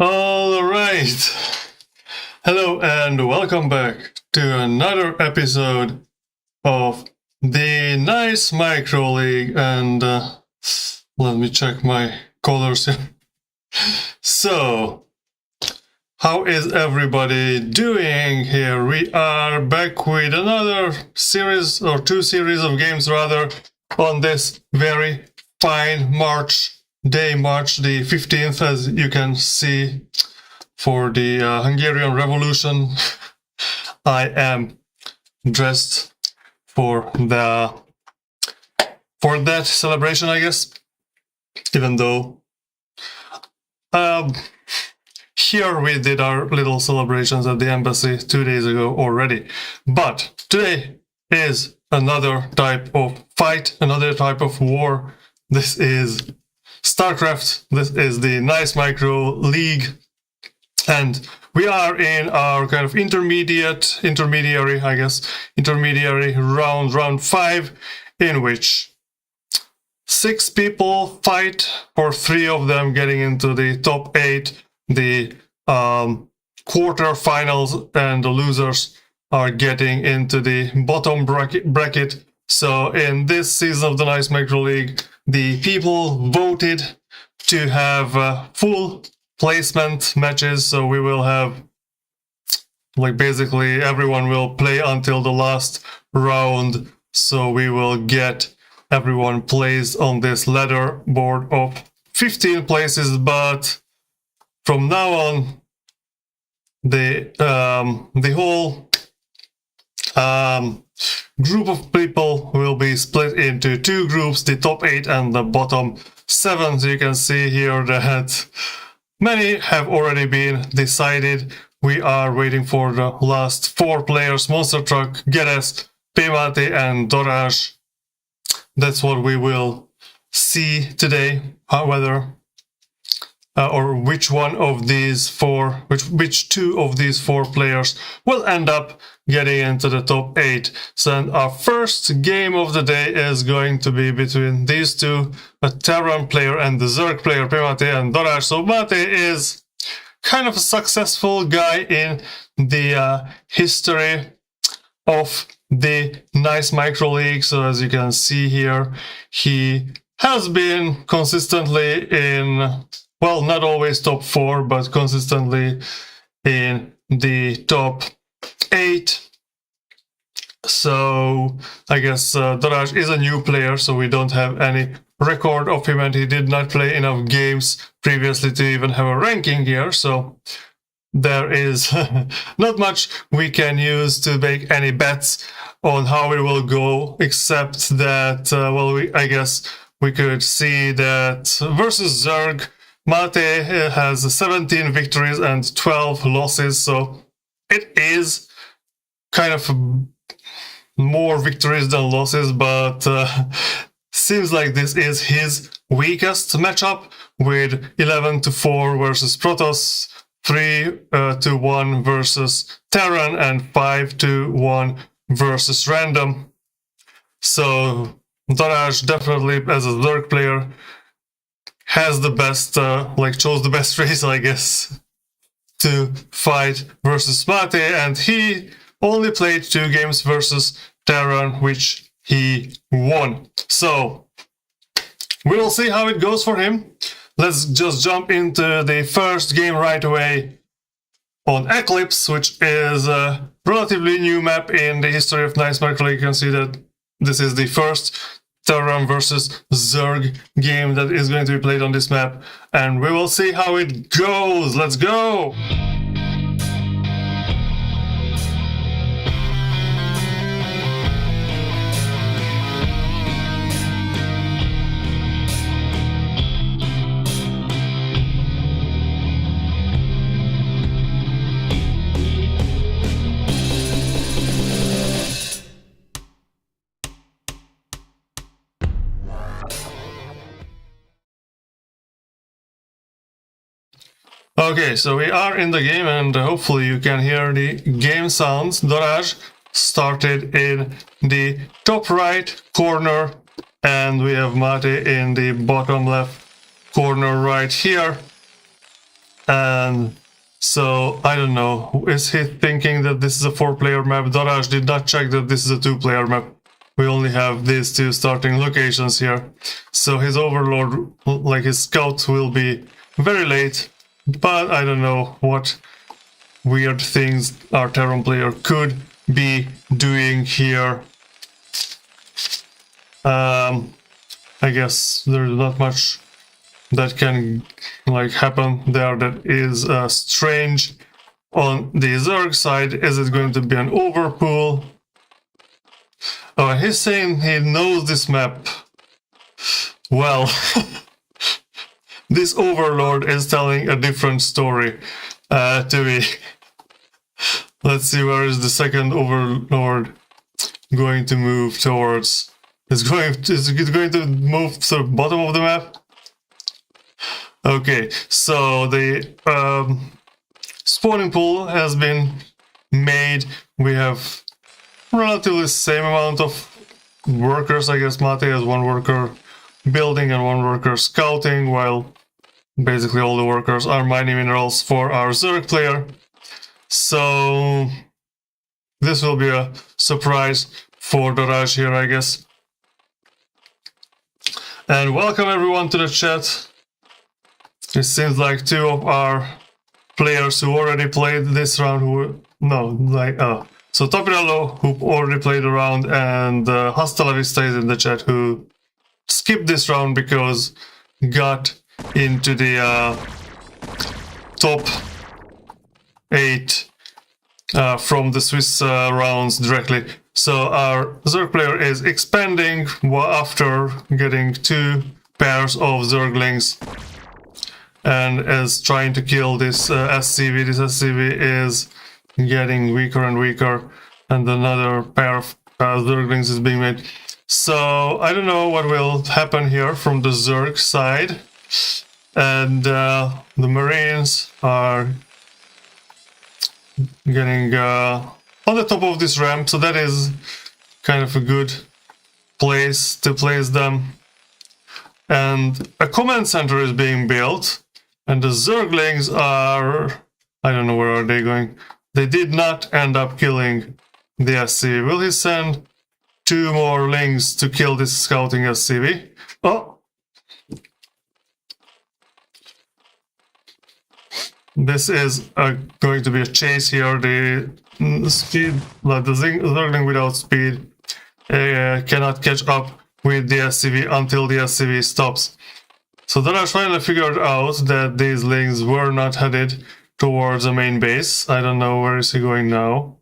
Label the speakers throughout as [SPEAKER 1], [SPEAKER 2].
[SPEAKER 1] All right. Hello and welcome back to another episode of the Nice Micro League. And let me check my colors here. So, how is everybody doing here? We are back with another series, or two series of games rather, on this very fine March the 15th, as you can see, for the Hungarian Revolution. I am dressed for that celebration, I guess, even though here we did our little celebrations at the embassy 2 days ago already. But today is another type of fight, another type of war. This is StarCraft. This is the Nice Micro League. And we are in our kind of intermediary round 5, in which 6 people fight for 3 of them getting into the top 8, the quarterfinals, and the losers are getting into the bottom bracket. So in this season of the Nice Micro League, the people voted to have full placement matches. So we will have, like, basically everyone will play until the last round. So we will get everyone placed on this ladder board of 15 places. But from now on, the whole group of people will be split into 2 groups, the top 8 and the bottom 7. So you can see here that many have already been decided. We are waiting for the last 4 players: Monster Truck, Geresz, PMate, and Darázs. That's what we will see today. Whether or which one of these 4, which 2 of these 4 players will end up getting into the top 8. So our first game of the day is going to be between these 2, a Terran player and the Zerg player, PMate and Darázs. So Mate is kind of a successful guy in the history of the Nice Micro League. So as you can see here, he has been consistently in, well, not always top 4, but consistently in the top 8. So I guess Darázs is a new player, so we don't have any record of him, and he did not play enough games previously to even have a ranking here. So there is not much we can use to make any bets on how it will go, except that, I guess we could see that versus Zerg, Mate has 17 victories and 12 losses, so it is kind of more victories than losses, but seems like this is his weakest matchup, with 11-4 versus Protoss, 3-1 versus Terran, and 5-1 versus Random. So Darázs definitely, as a Zerg player, has the best, chose the best race, I guess, to fight versus Mate, and he only played 2 games versus Terran, which he won. So we will see how it goes for him. Let's just jump into the first game right away on Eclipse, which is a relatively new map in the history of Nice Micro League. You can see that this is the first Terran versus Zerg game that is going to be played on this map, and we will see how it goes. Let's go! Okay, so we are in the game, and hopefully you can hear the game sounds. Darázs started in the top right corner, and we have Mate in the bottom left corner right here. And so, I don't know, is he thinking that this is a 4-player map? Darázs did not check that this is a 2-player map. We only have these 2 starting locations here. So his overlord, like his scout, will be very late. But I don't know what weird things our Terran player could be doing here. I guess there's not much that can like happen there that is strange. On the Zerg side, is it going to be an overpool? Oh, he's saying he knows this map. Well, this overlord is telling a different story to me. Let's see, where is the second overlord going to move towards? Is it going to move to the bottom of the map? Okay, so the spawning pool has been made. We have relatively the same amount of workers. I guess Mate has 1 worker building and 1 worker scouting, while basically all the workers are mining minerals for our Zerg player. So this will be a surprise for Darázs here, I guess. And welcome everyone to the chat. It seems like 2 of our players who already played this round so Topinello, who already played a round, and Hastalavi stays in the chat, who skipped this round because got into the top 8 from the Swiss rounds directly. So our Zerg player is expanding after getting 2 pairs of Zerglings and is trying to kill this SCV. This SCV is getting weaker and weaker, and another pair of Zerglings is being made. So I don't know what will happen here from the Zerg side. And the Marines are getting on the top of this ramp, so that is kind of a good place to place them. And a command center is being built, and the Zerglings are... I don't know, where are they going? They did not end up killing the SCV. Will he send 2 more lings to kill this scouting SCV? Oh! This is going to be a chase here. The speed, like the Zergling without speed, cannot catch up with the SCV until the SCV stops. So then I finally figured out that these lings were not headed towards the main base. I don't know where is he going now.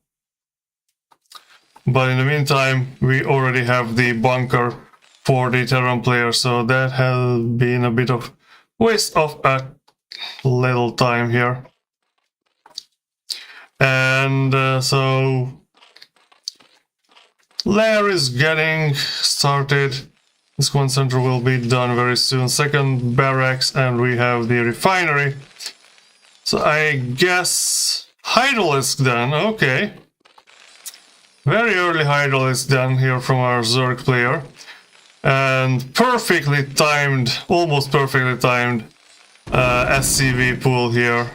[SPEAKER 1] But in the meantime, we already have the bunker for the Terran player, so that has been a bit of waste of a little time here. And so Lair is getting started. This command center will be done very soon. Second barracks, and we have the refinery. So I guess Hydralisk then, okay. Very early Hydralisk then here from our Zerg player. And perfectly timed, almost perfectly timed SCV pool here.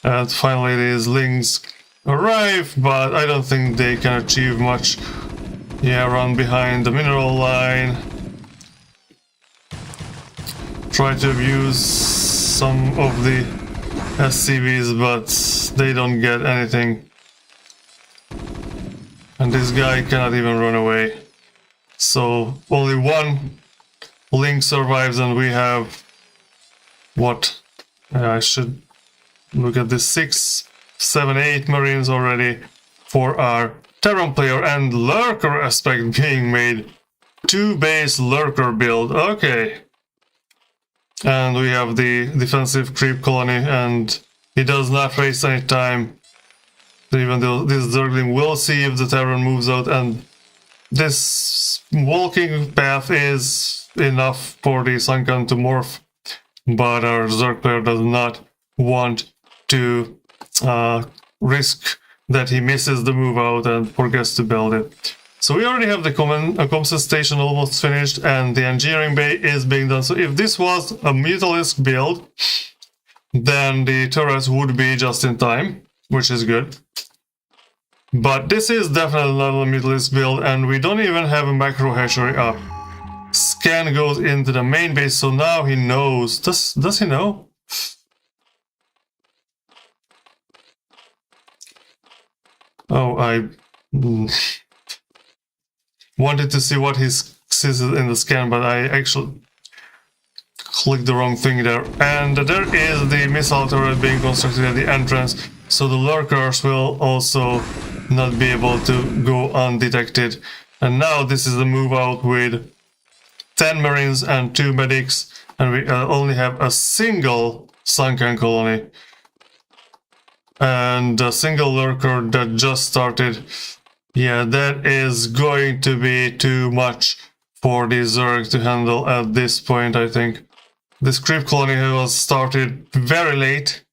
[SPEAKER 1] And finally these lings arrive, but I don't think they can achieve much. Yeah, run behind the mineral line. Try to abuse some of the SCVs, but they don't get anything. And this guy cannot even run away. So only 1 link survives, and we have what? I should look at this 6, 7, 8 Marines already for our Terran player, and Lurker aspect being made. 2 base Lurker build, okay. And we have the defensive creep colony, and he does not waste any time. Even though this Zergling will see if the Terran moves out, and this walking path is enough for the Sunken to morph. But our Zerg player does not want to risk that he misses the move out and forgets to build it. So we already have the Comsat station almost finished, and the engineering bay is being done. So if this was a Mutalisk build, then the turrets would be just in time, which is good. But this is definitely not a limitless build, and we don't even have a macro hatchery up. Scan goes into the main base, so now he knows. Does he know? Oh, I wanted to see what he sees in the scan, but I actually clicked the wrong thing there. And there is the missile turret being constructed at the entrance, so the lurkers will also not be able to go undetected. And now this is the move out with 10 marines and 2 medics, and we only have a single sunken colony and a single lurker that just started. Yeah, that is going to be too much for the Zerg to handle at this point, I think. This creep colony was started very late.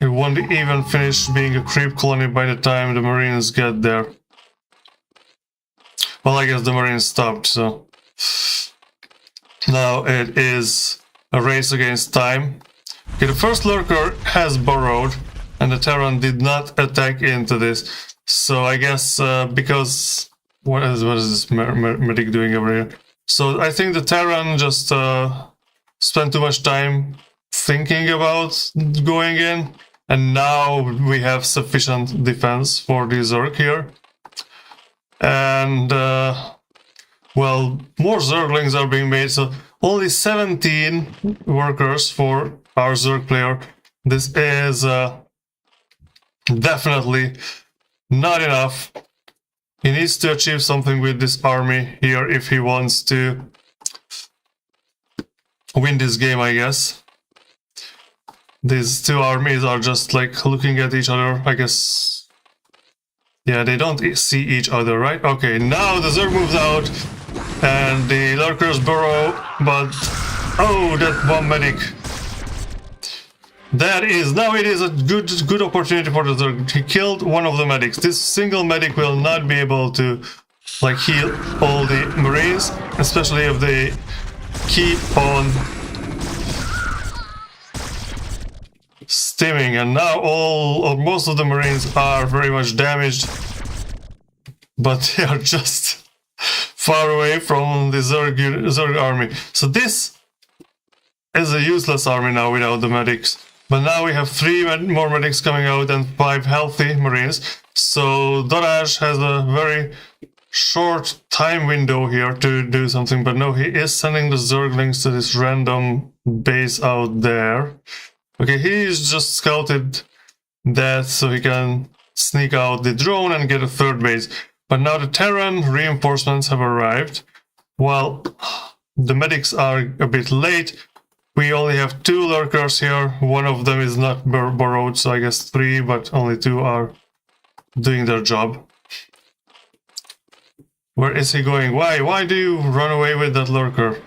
[SPEAKER 1] It won't even finish being a creep colony by the time the marines get there. Well, I guess the marines stopped, so now it is a race against time. Okay, the first lurker has burrowed, and the Terran did not attack into this. So I guess because what is this medic doing over here? So I think the Terran just spent too much time thinking about going in, and now we have sufficient defense for the Zerg here. And well, more Zerglings are being made, so only 17 workers for our Zerg player. This is definitely not enough. He needs to achieve something with this army here if he wants to win this game, I guess. These two armies are just like looking at each other, I guess. Yeah, they don't see each other, right? Okay, now the Zerg moves out and the lurkers burrow, but oh, that one medic. That is, now it is a good opportunity for the Zerg. He killed one of the medics. This single medic will not be able to like heal all the marines, especially if they keep on stimming. And now all or most of the marines are very much damaged, but they are just far away from the Zerg army. So this is a useless army now without the medics. But now we have 3 more medics coming out and 5 healthy marines. So Darázs has a very short time window here to do something. But no, he is sending the Zerglings to this random base out there. Okay, he's just scouted that so he can sneak out the drone and get a 3rd base. But now the Terran reinforcements have arrived. While the medics are a bit late, we only have 2 lurkers here. One of them is not burrowed, so I guess 3, but only 2 are doing their job. Where is he going? Why do you run away with that lurker?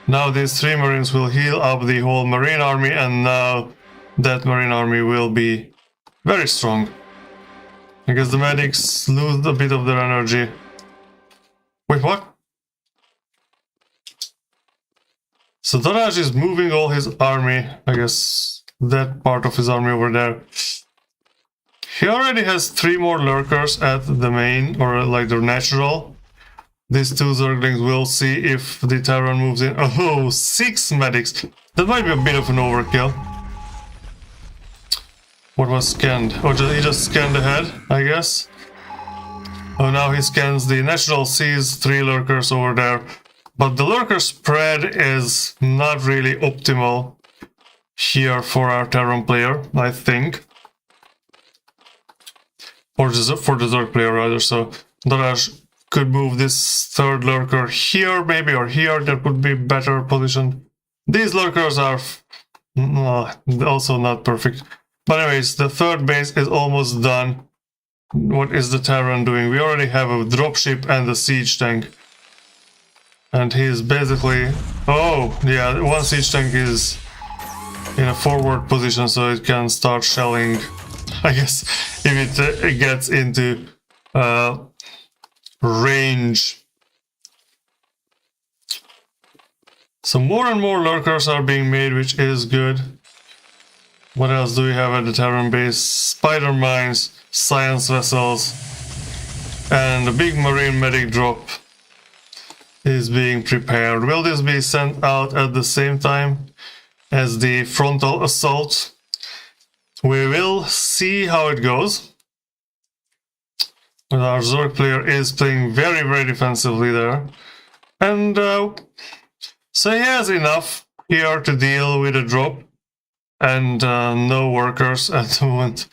[SPEAKER 1] Now these 3 marines will heal up the whole marine army, and now that marine army will be very strong. I guess the medics lose a bit of their energy. Wait, what? So Darázs is moving all his army, I guess that part of his army over there. He already has 3 more lurkers at the main, or like their natural. These 2 Zerglings will see if the Terran moves in. Oh, 6 medics! That might be a bit of an overkill. What was scanned? Oh, he just scanned ahead, I guess. Oh, now he scans the natural, sees 3 lurkers over there. But the lurker spread is not really optimal here for our Terran player, I think. Or for the Zerg player, rather. So Darázs could move this 3rd lurker here, maybe, or here. That would be better positioned. These lurkers are also not perfect. But anyways, the 3rd base is almost done. What is the Terran doing? We already have a dropship and a siege tank. And he's basically... Oh, yeah, one siege tank is in a forward position, so it can start shelling, I guess, if it gets into range. So more and more lurkers are being made, which is good. What else do we have at the Terran base? Spider mines, science vessels, and a big marine medic drop is being prepared. Will this be sent out at the same time as the frontal assault? We will see how it goes. But our Zerg player is playing very, very defensively there. And so he has enough here to deal with a drop. And no workers at the moment.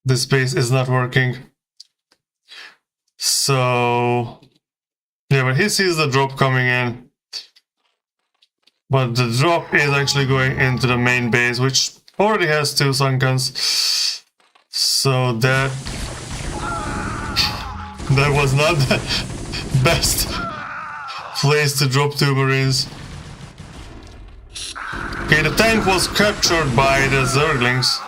[SPEAKER 1] This base is not working. So yeah, but he sees the drop coming in. But the drop is actually going into the main base, which already has 2 sunkens. So that was not the best place to drop 2 marines. Okay, the tank was captured by the Zerglings.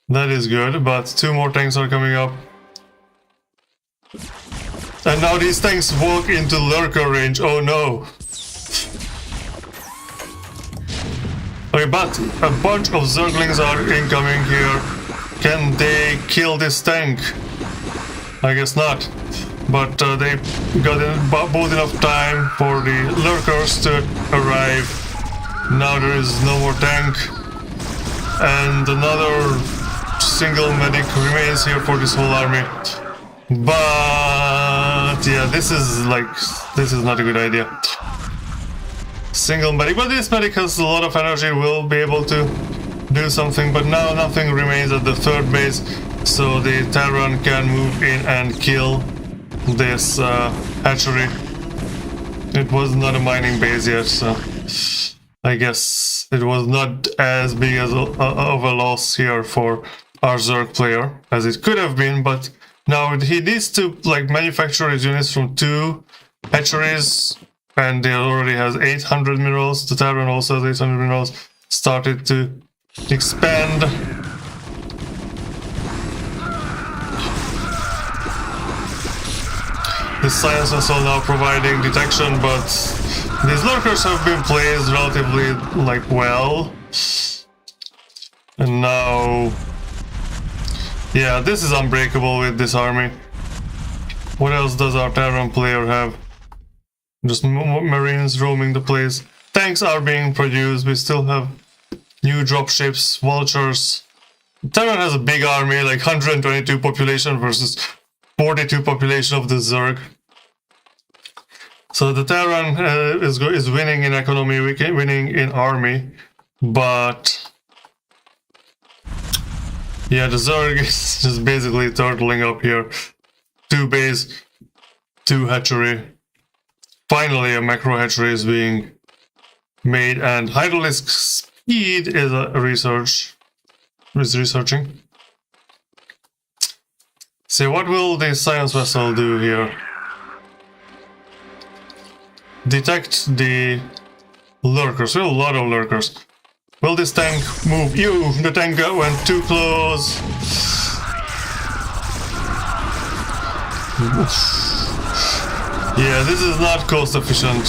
[SPEAKER 1] That is good, but 2 more tanks are coming up. And now these tanks walk into lurker range. Oh no. Okay, but a bunch of Zerglings are incoming here. Can they kill this tank? I guess not. But they got both enough time for the lurkers to arrive. Now there is no more tank. And another single medic remains here for this whole army. But yeah, this is not a good idea. Single medic, but this medic has a lot of energy, will be able to do something, but now nothing remains at the 3rd base, so the Terran can move in and kill this hatchery. It was not a mining base yet, so I guess it was not as big as of a loss here for our Zerg player as it could have been, but now he needs to manufacture his units from 2 hatcheries, and he already has 800 minerals. The Terran also has 800 minerals. Started to expand. The science vessel now providing detection, but these lurkers have been placed relatively well. And now, yeah, this is unbreakable with this army. What else does our Terran player have? Just marines roaming the place. Tanks are being produced. We still have new dropships, vultures. Terran has a big army, 122 population versus 42 population of the Zerg. So the Terran is winning in economy, winning in army, but yeah, the Zerg is just basically turtling up here. 2 base, 2 hatchery. Finally, a macro hatchery is being made, and hydraulic speed is researching. So what will the science vessel do here? Detect the lurkers. We have a lot of lurkers. Will this tank move? Ew, the tank went too close. Yeah, this is not cost efficient,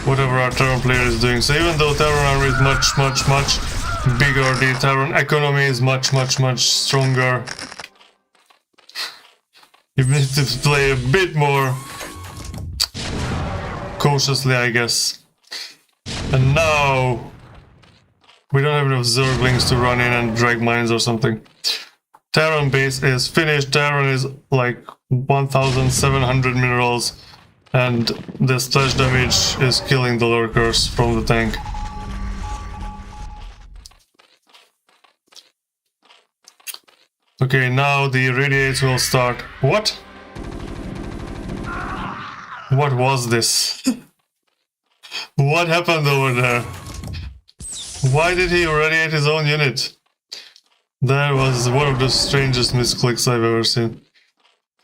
[SPEAKER 1] whatever our Terran player is doing. So even though Terran army is much bigger, the Terran economy is much stronger. You need to play a bit more cautiously, I guess. And now we don't have enough Zerglings to run in and drag mines or something. Terran base is finished. Terran is 1,700 minerals, and the splash damage is killing the lurkers from the tank. Okay, now the radiates will start. What? What was this? What happened over there? Why did he radiate his own unit? That was one of the strangest misclicks I've ever seen.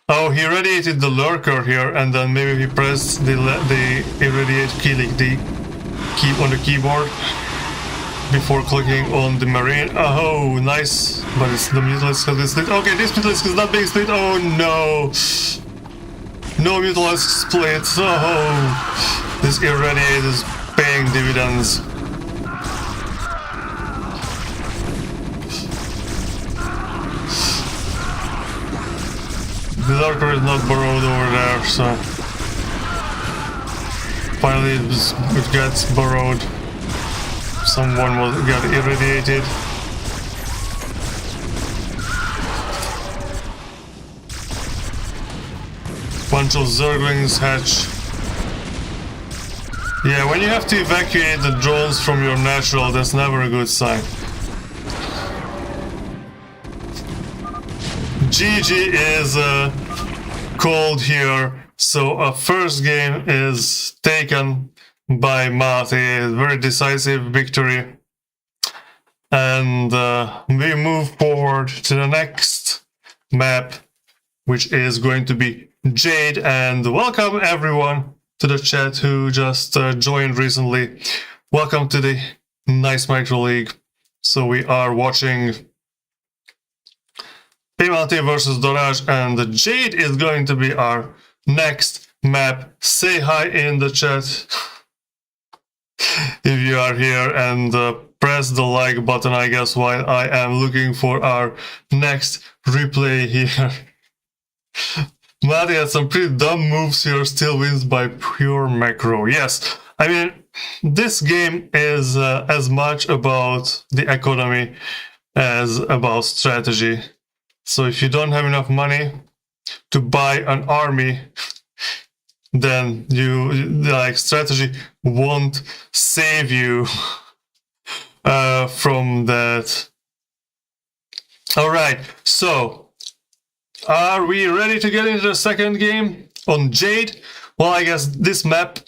[SPEAKER 1] Oh, he radiated the lurker here, and then maybe he pressed the irradiate key, the key on the keyboard before clicking on the marine. Oh, nice. But it's the Mutalisk has been split. Okay, this Mutalisk is not being split. Oh no. No Mutalisk split. Oh, this irradiate is paying dividends. The Darker is not borrowed over there, so finally it gets borrowed. Someone will get irradiated. Bunch of Zerglings hatch. Yeah, when you have to evacuate the drones from your natural, that's never a good sign. GG is called here, so a first game is taken by Mate, a very decisive victory. And we move forward to the next map, which is going to be Jade. And welcome everyone to the chat who just joined recently. Welcome to the Nice Micro Leauge. So we are watching PMate versus Darázs, and Jade is going to be our next map. Say hi in the chat if you are here, and press the like button, I guess, while I am looking for our next replay here. Mate had some pretty dumb moves here, still wins by pure macro. Yes, I mean, this game is as much about the economy as about strategy. So if you don't have enough money to buy an army, then like strategy won't save you from that. All right, so are we ready to get into the second game on Jade? Well, I guess this map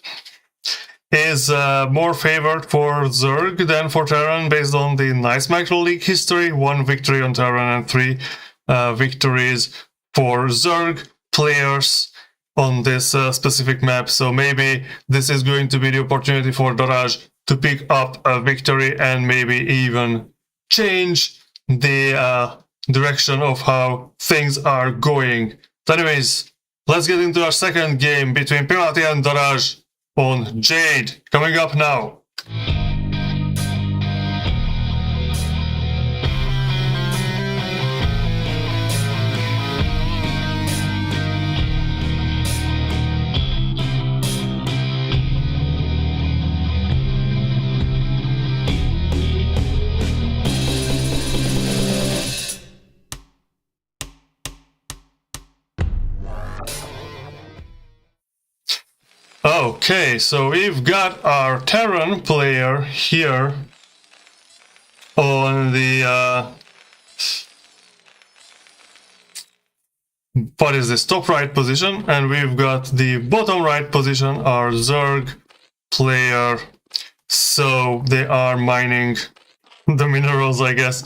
[SPEAKER 1] is more favored for Zerg than for Terran based on the Nice Micro Leauge history. 1 victory on Terran and 3 victories for Zerg players on this specific map. So maybe this is going to be the opportunity for Darázs to pick up a victory and maybe even change the direction of how things are going. But anyways, let's get into our second game between PMate and Darázs on Jade, coming up now. Okay, so we've got our Terran player here on the what is this, top right position, and we've got the bottom right position, our Zerg player. So they are mining the minerals, I guess.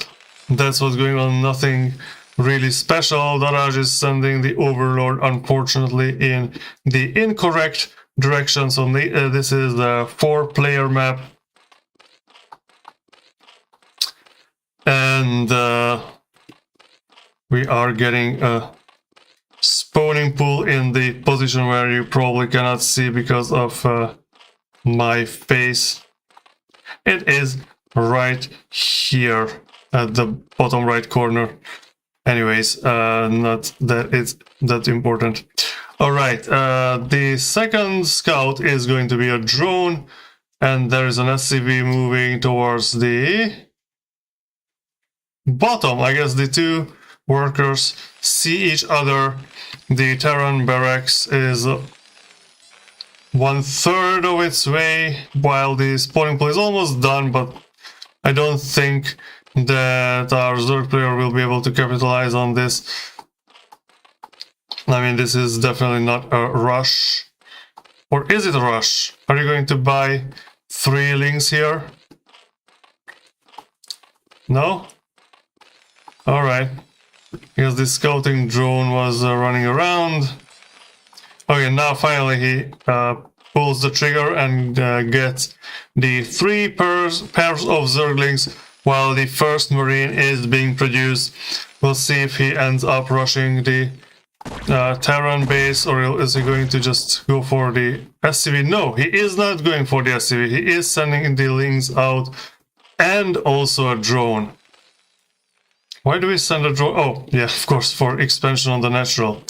[SPEAKER 1] That's what's going on, nothing really special. Darázs is sending the Overlord, unfortunately, in the incorrect direction. So this is the 4-player map, and we are getting a spawning pool in the position where you probably cannot see because of my face. It is right here at the bottom right corner. Anyways, not that it's that important. All right, the second scout is going to be a drone, and there is an SCV moving towards the bottom. I guess the two workers see each other. The Terran barracks is 1/3 of its way, while the spawning pool is almost done, but I don't think that our Zerg player will be able to capitalize on this. I mean, this is definitely not a rush. Or is it a rush? Are you going to buy 3 links here? No? Alright. Because the scouting drone was running around. Okay, now finally he pulls the trigger and gets the 3 pairs of Zerglings while the first Marine is being produced. We'll see if he ends up rushing the Terran base, or is he going to just go for the SCV? No, he is not going for the SCV. He is sending the links out and also a drone. Why do we send a drone? Oh, yeah, of course, for expansion on the natural.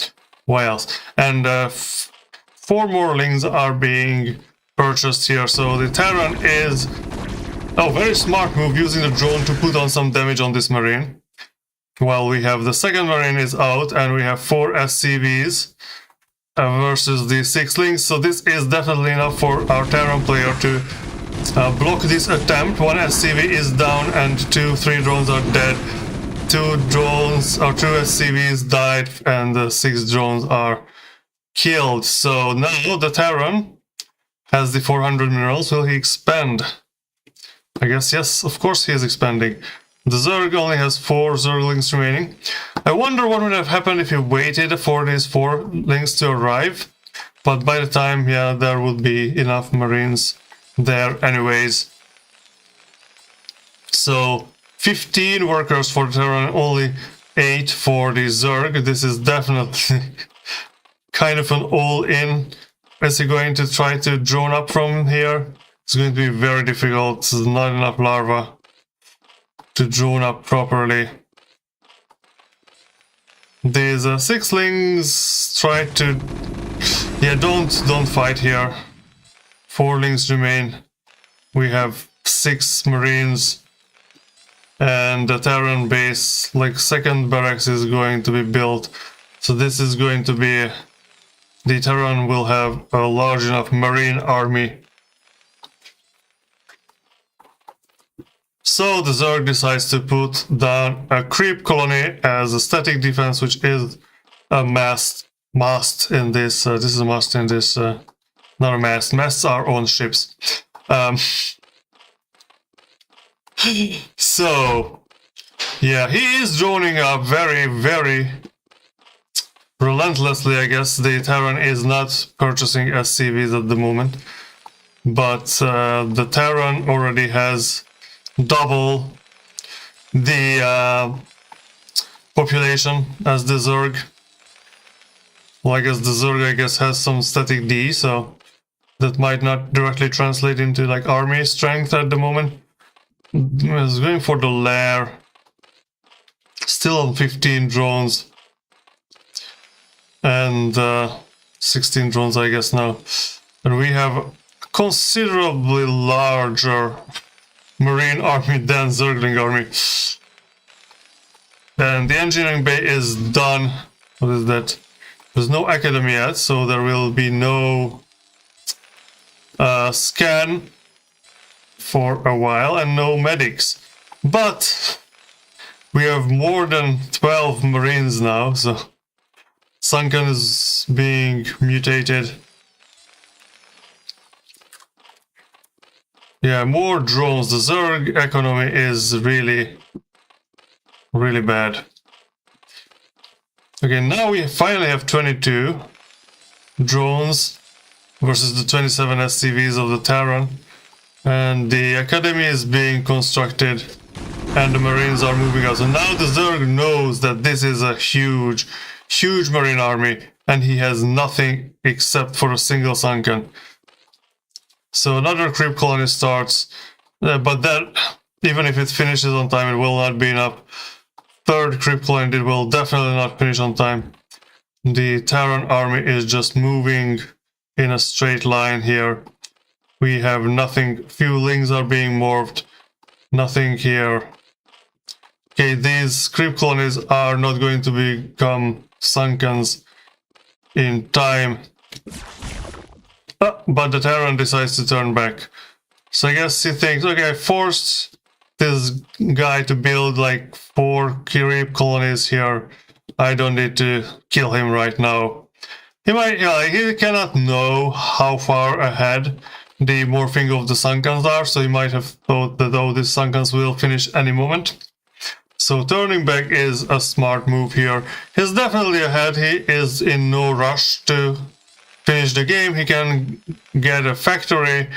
[SPEAKER 1] Why else? And 4 more lings are being purchased here, so the Terran is a very smart move, using the drone to put on some damage on this Marine. While we have the second Marine is out, and we have 4 SCVs versus the 6 lings, so this is definitely enough for our Terran player to block this attempt. 1 SCV is down and 3 drones are dead. 2 drones or 2 SCVs died and 6 drones are killed. So now the Terran has the 400 minerals. Will he expand? I guess yes, of course he is expanding. The Zerg only has 4 Zerglings remaining. I wonder what would have happened if he waited for these 4 lings to arrive. But by the time, yeah, there would be enough Marines there anyways. So 15 workers for the Terran, only 8 for the Zerg. This is definitely kind of an all-in. Is he going to try to drone up from here? It's going to be very difficult. There's not enough larva to drone up properly. These 6 lings try to... Yeah, don't fight here. 4 lings remain. We have 6 Marines. And the Terran base, like second barracks, is going to be built. So this is going to be... The Terran will have a large enough Marine army. So the Zerg decides to put down a creep colony as a static defense, which is a mast in this. This is a mast in this. Not a mast. Masts are on ships. So yeah, he is droning up very, very relentlessly. I guess the Terran is not purchasing SCVs at the moment, but the Terran already has double the population as the Zerg. Well, I guess the Zerg has some static D, so that might not directly translate into like army strength at the moment. It's going for the lair. Still on 15 drones. And 16 drones, I guess, now. And we have considerably larger Marine army than Zergling army. And the engineering bay is done. What is that? There's no academy yet, so there will be no scan for a while and no medics. But we have more than 12 Marines now, so Sunken is being mutated. Yeah, more drones. The Zerg economy is really, really bad. Okay, now we finally have 22 drones versus the 27 SCVs of the Terran. And the academy is being constructed and the Marines are moving out. So now the Zerg knows that this is a huge, huge Marine army and he has nothing except for a single Sunken. So another creep colony starts, but that, even if it finishes on time, it will not be enough. Third creep colony, it will definitely not finish on time. The Terran army is just moving in a straight line here. We have nothing, few lings are being morphed, nothing here. Okay, these creep colonies are not going to become Sunkens in time. But the Terran decides to turn back. So I guess he thinks, okay, I forced this guy to build like 4 creep colonies here. I don't need to kill him right now. He might, yeah, he cannot know how far ahead the morphing of the Sunkens are, so he might have thought that, oh, these Sunkens will finish any moment. So turning back is a smart move here. He's definitely ahead. He is in no rush to finish the game. He can get a factory,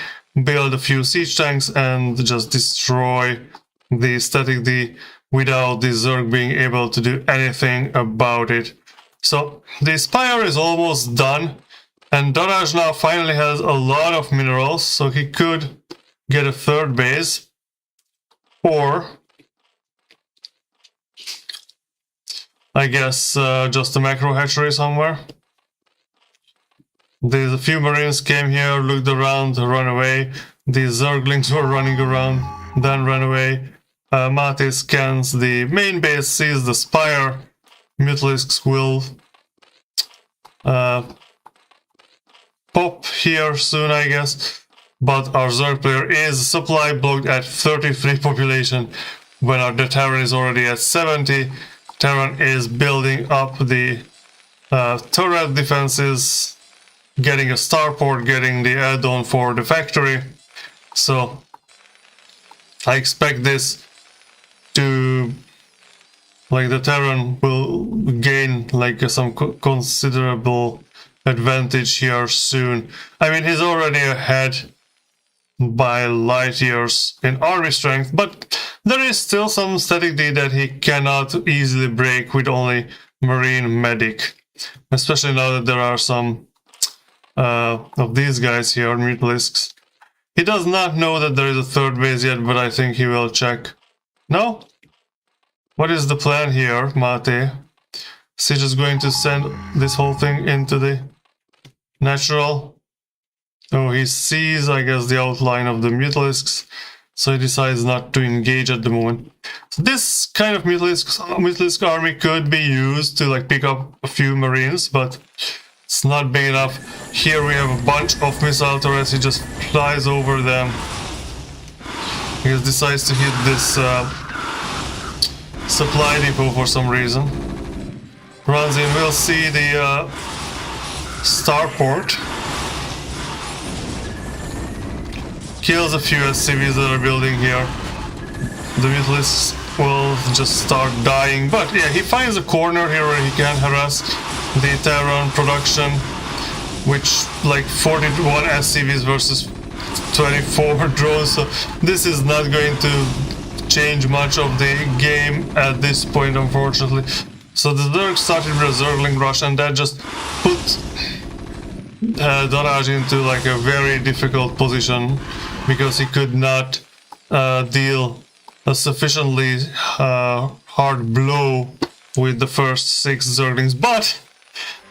[SPEAKER 1] build a few siege tanks, and just destroy the static D without the Zerg being able to do anything about it. So the Spire is almost done, and Darázs now finally has a lot of minerals, so he could get a third base, or I guess just a macro hatchery somewhere. There's a few Marines came here, looked around, run away. These Zerglings were running around, then ran away. Mate scans the main base, sees the spire. Mutalisks will pop here soon, I guess. But our Zerg player is supply blocked at 33 population when our Terran is already at 70. Terran is building up the turret defenses, getting a starport, getting the add-on for the factory. So I expect this to, like, the Terran will gain like some considerable advantage here soon. I mean, he's already ahead by light years in army strength, but there is still some static D that he cannot easily break with only Marine Medic, especially now that there are some of these guys here, Mutalisks. He does not know that there is a third base yet, but I think he will check. No? What is the plan here, Mate? Is he just going to send this whole thing into the natural? Oh, he sees, I guess, the outline of the Mutalisks, so he decides not to engage at the moment. So this kind of Mutalisk army could be used to like pick up a few Marines, but it's not big enough. Here we have a bunch of missile turrets. He just flies over them. He just decides to hit this supply depot for some reason. Runs in, we'll see the starport. Kills a few SCVs that are building here. The Mutalisks will just start dying, but yeah, he finds a corner here where he can harass the Terran production, which like 41 SCVs versus 24 drones, so this is not going to change much of the game at this point, unfortunately. So the Zerg started with a Zergling rush, and that just put Darázs into like a very difficult position, because he could not deal a sufficiently hard blow with the first 6 Zerglings. But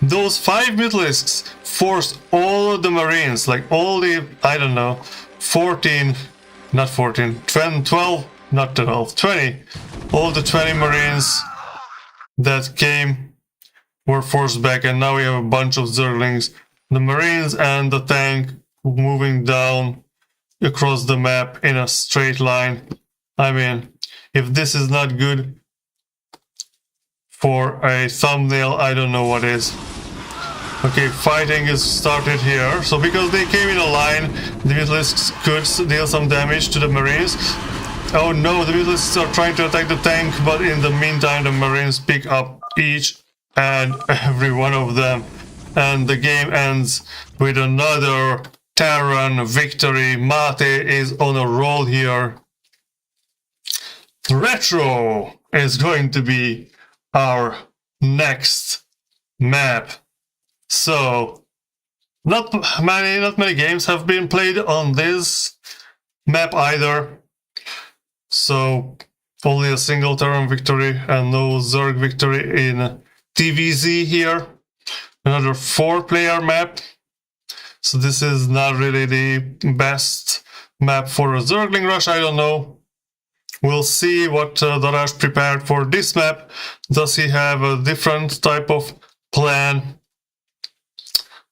[SPEAKER 1] those 5 Mutalisks forced all of the Marines, like all the, I don't know, 12, not 12, 20, all the 20 Marines that came were forced back, and now we have a bunch of Zerglings. The Marines and the tank moving down across the map in a straight line. I mean, if this is not good for a thumbnail, I don't know what is. Okay, fighting is started here. So because they came in a line, the Mutalisks could deal some damage to the Marines. Oh no, the Mutalisks are trying to attack the tank, but in the meantime the Marines pick up each and every one of them. And the game ends with another Terran victory. Mate is on a roll here. Retro is going to be our next map. So not many games have been played on this map either. So only a single Terran victory and no Zerg victory in TVZ here. Another 4-player map. So this is not really the best map for a Zergling rush, I don't know. We'll see what Darázs prepared for this map. Does he have a different type of plan?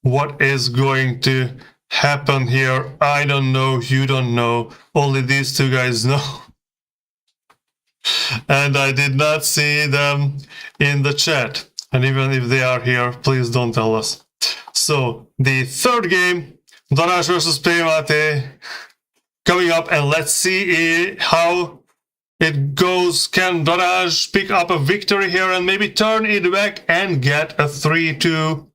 [SPEAKER 1] What is going to happen here? I don't know, you don't know. Only these two guys know. And I did not see them in the chat. And even if they are here, please don't tell us. So, the third game, Darázs versus PMate, coming up, and let's see how it goes. Can Darázs pick up a victory here and maybe turn it back and get a 3-2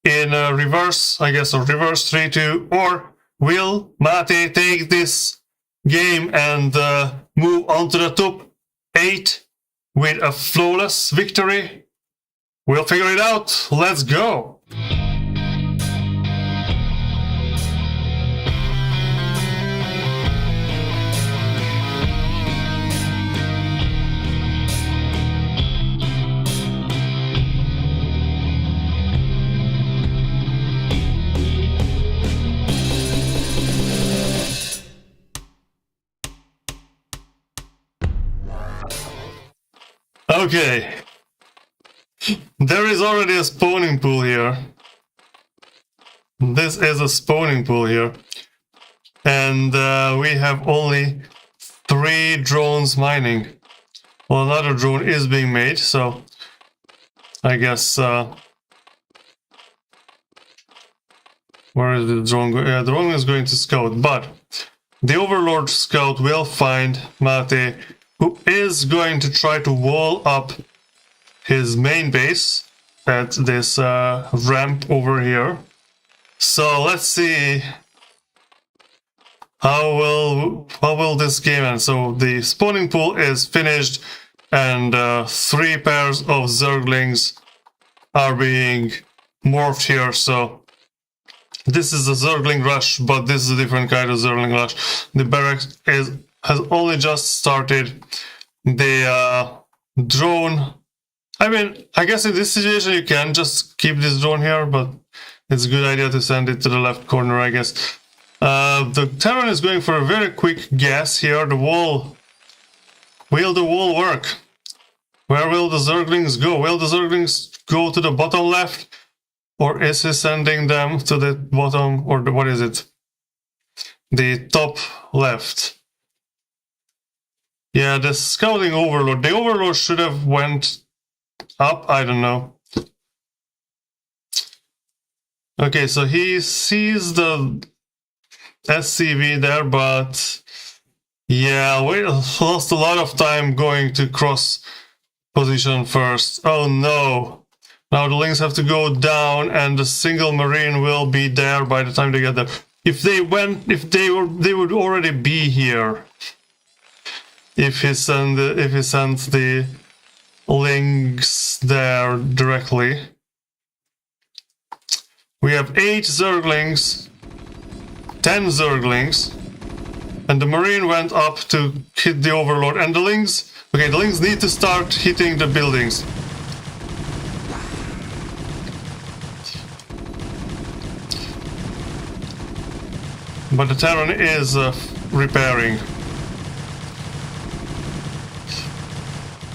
[SPEAKER 1] in reverse, I guess, a reverse 3-2, or will Mate take this game and move on to the top 8 with a flawless victory? We'll figure it out. Let's go! Okay. There is already a spawning pool here. This is a spawning pool here. And we have only 3 drones mining. Well, another drone is being made, so I guess... where is the drone going? Yeah, the drone is going to scout, but the Overlord scout will find Mate, who is going to try to wall up his main base at this ramp over here. So let's see how will this game end. So the spawning pool is finished, and 3 pairs of Zerglings are being morphed here. So this is a Zergling rush, but this is a different kind of Zergling rush. The barracks has only just started. The drone, I mean, I guess in this situation you can just keep this drone here, but it's a good idea to send it to the left corner, I guess. The Terran is going for a very quick guess here. The wall, will the wall work? Where will the Zerglings go? Will the Zerglings go to the bottom left? Or is he sending them to the bottom, or what is it? The top left. Yeah, the scouting overlord. The overlord should have went up, I don't know. Okay, so he sees the SCV there, but yeah, we lost a lot of time going to cross position first. Oh no. Now the links have to go down, and the single marine will be there by the time they get there. If they would already be here. If he sends the links there directly. We have 8 Zerglings, 10 Zerglings, and the marine went up to hit the overlord. And the links, okay, the links need to start hitting the buildings. But the Terran is repairing.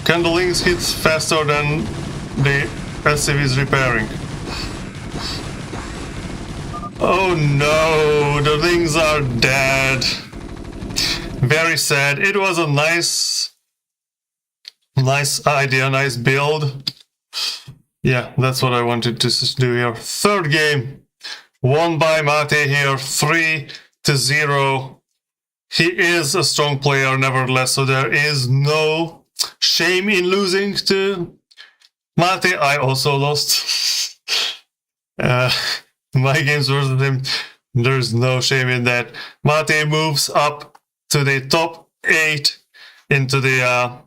[SPEAKER 1] Can the links hit faster than the SCV is repairing? Oh no, the links are dead. Very sad. It was a nice idea, nice build. Yeah, that's what I wanted to do here. Third game, won by Mate here, 3-0. He is a strong player, nevertheless, so there is no shame in losing to Mate. I also lost my games versus him. There's no shame in that. Mate moves up to the top 8 into the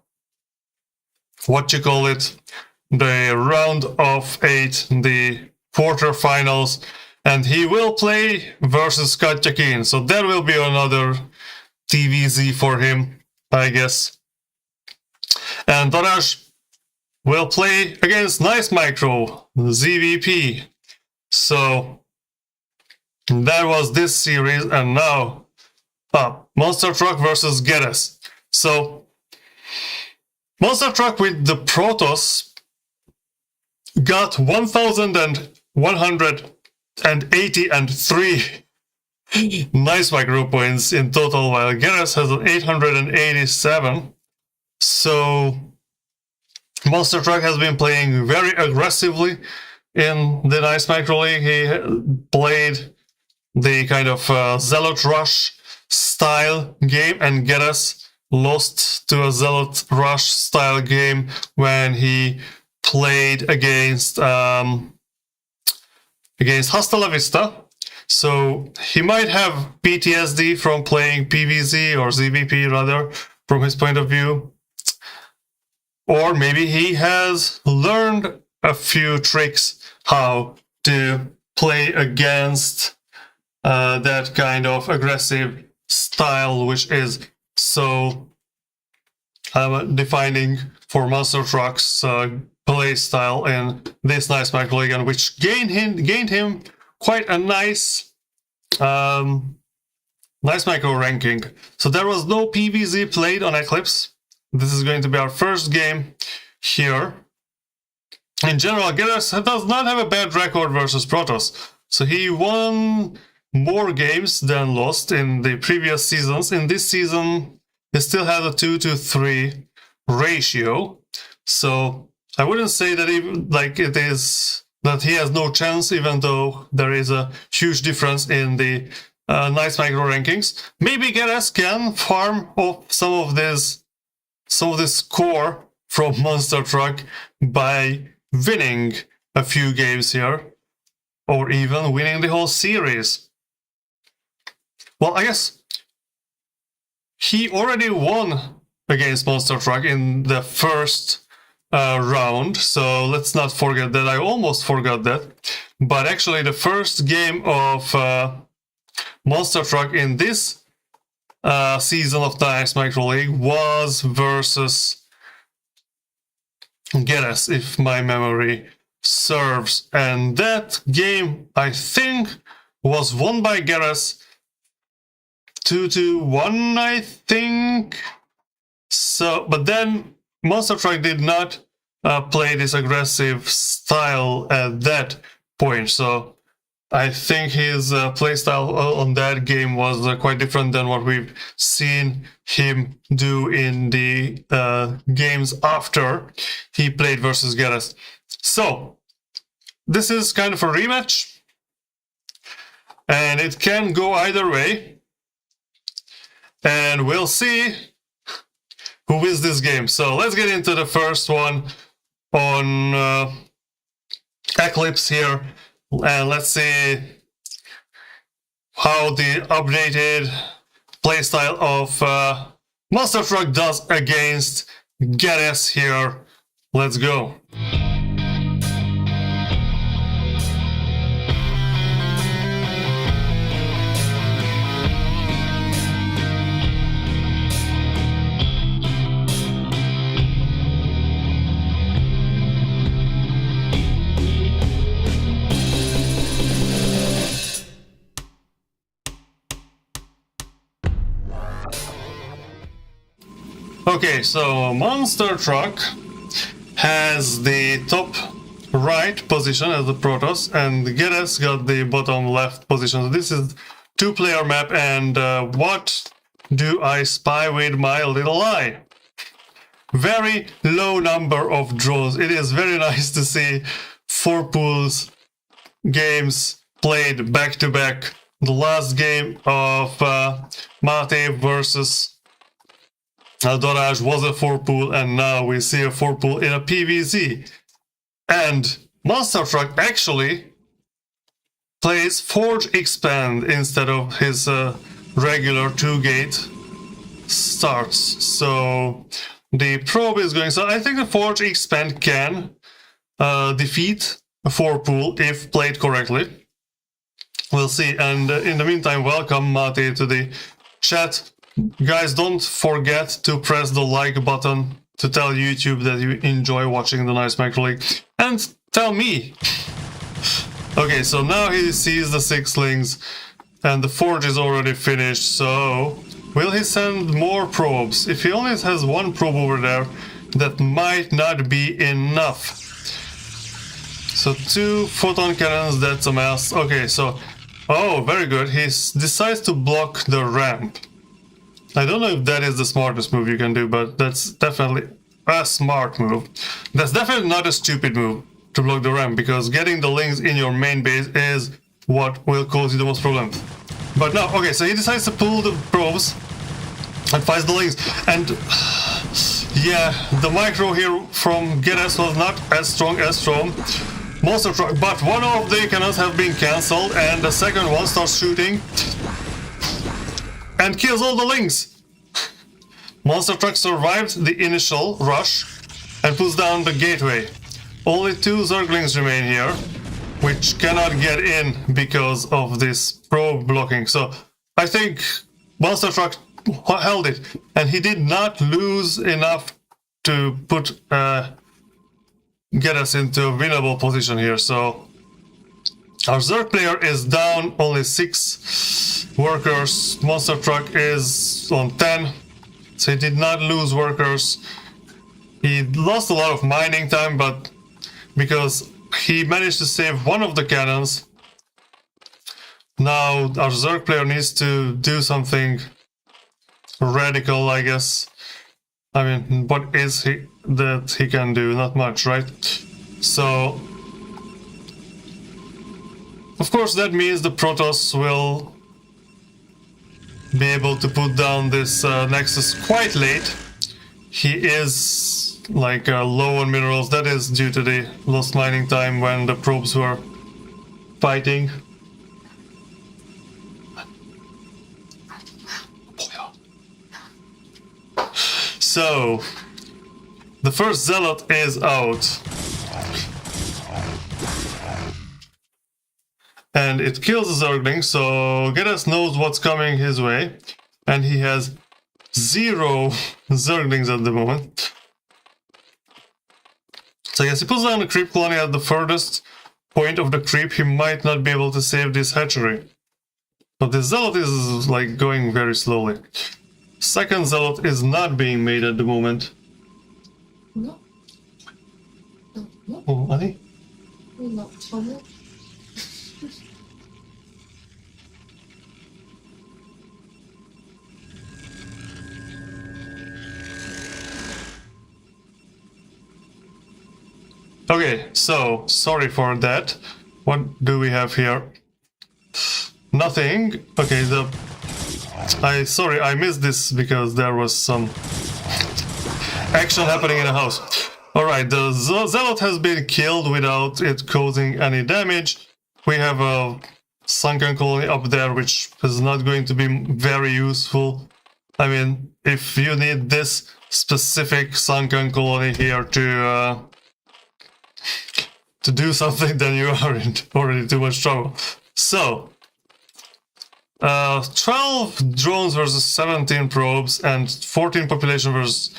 [SPEAKER 1] the round of 8, the quarterfinals, and he will play versus Katja Keen. So there will be another TVZ for him, I guess. And Darázs will play against Nice Micro, ZVP. So that was this series, and now Monster Truck versus Geresz. So Monster Truck with the Protoss got 1,183 Nice Micro points in total, while Geresz has 887. So Monster Truck has been playing very aggressively in the Nice Micro League. He played the kind of Zealot Rush style game, and Geresz lost to a Zealot Rush style game when he played against Hasta La Vista. So he might have PTSD from playing PVZ or ZVP rather, from his point of view. Or maybe he has learned a few tricks how to play against that kind of aggressive style, which is so defining for Monster Truck's play style in this Nice Micro League, and which gained him quite a nice Nice Micro ranking. So there was no PVZ played on Eclipse. This is going to be our first game. here. In general, Geresz does not have a bad record versus Protoss. So he won more games than lost in the previous seasons. In this season, he still had a 2-to-3 ratio. So I wouldn't say that it is that he has no chance, even though there is a huge difference in the Nice Micro rankings. Maybe Geresz can farm off some of this score from Monster Truck by winning a few games here, or even winning the whole series. Well, I guess he already won against Monster Truck in the first round, so let's not forget that. I almost forgot that. But actually, the first game of Monster Truck in this season of Nice Micro Leauge was versus Geresz, if my memory serves. And that game, I think, was won by Geresz 2-1, I think. So, but then Monster Truck did not play this aggressive style at that point. So I think his playstyle on that game was quite different than what we've seen him do in the games after he played versus Geresz. So this is kind of a rematch, and it can go either way. And we'll see who wins this game. So let's get into the first one on Eclipse here. And let's see how the updated playstyle of Monster Truck does against Geresz here. Let's go. Okay, so Monster Truck has the top right position as the Protoss, and Geresz got the bottom left position. So this is two-player map, and what do I spy with my little eye? Very low number of draws. It is very nice to see 4 pools games played back-to-back. The last game of PMate versus Darázs was a 4-pool, and now we see a 4-pool in a PvZ. And Monster Truck actually plays Forge Expand instead of his regular 2-gate starts. So the probe is going... So I think the Forge Expand can defeat a 4-pool if played correctly. We'll see. And in the meantime, welcome Mate to the chat. Guys, don't forget to press the like button to tell YouTube that you enjoy watching the Nice Micro Leauge. And tell me! Okay, so now he sees the 6-lings, and the forge is already finished, so... Will he send more probes? If he only has 1 probe over there, that might not be enough. So 2 photon cannons, that's a mess. Okay, so... Oh, very good. He decides to block the ramp. I don't know if that is the smartest move you can do, but that's definitely a smart move. That's definitely not a stupid move to block the ramp, because getting the lings in your main base is what will cause you the most problems. But no, okay, so he decides to pull the probes and finds the lings. And yeah, the micro here from Geresz was not as strong as from Monster Truck, but one of the cannons have been cancelled, and the second one starts shooting and kills all the lings. Monster Truck survived the initial rush and puts down the gateway. Only 2 Zerglings remain here, which cannot get in because of this probe blocking. So I think Monster Truck held it, and he did not lose enough to put get us into a winnable position here. So our Zerg player is down only 6 workers. Monster Truck is on 10, so he did not lose workers. He lost a lot of mining time, but because he managed to save one of the cannons, now our Zerg player needs to do something radical, I guess. I mean, what is he that he can do? Not much, right? So, of course, that means the Protoss will be able to put down this Nexus quite late. He is like low on minerals. That is due to the lost mining time when the probes were fighting. So, the first Zealot is out. And it kills the Zergling, so Geresz knows what's coming his way. And he has 0 Zerglings at the moment. So I guess he puts down a creep colony at the furthest point of the creep. He might not be able to save this hatchery. But the Zealot is like going very slowly. Second Zealot is not being made at the moment.
[SPEAKER 2] No. No.
[SPEAKER 1] Oh, Ali?
[SPEAKER 2] Not trouble.
[SPEAKER 1] Okay, so sorry for that. What do we have here? Nothing. Okay, sorry, I missed this because there was some action happening in the house. Alright, the Zealot has been killed without it causing any damage. We have a sunken colony up there, which is not going to be very useful. I mean, if you need this specific sunken colony here to do something, then you are in already too much trouble. So, 12 drones versus 17 probes and 14 population versus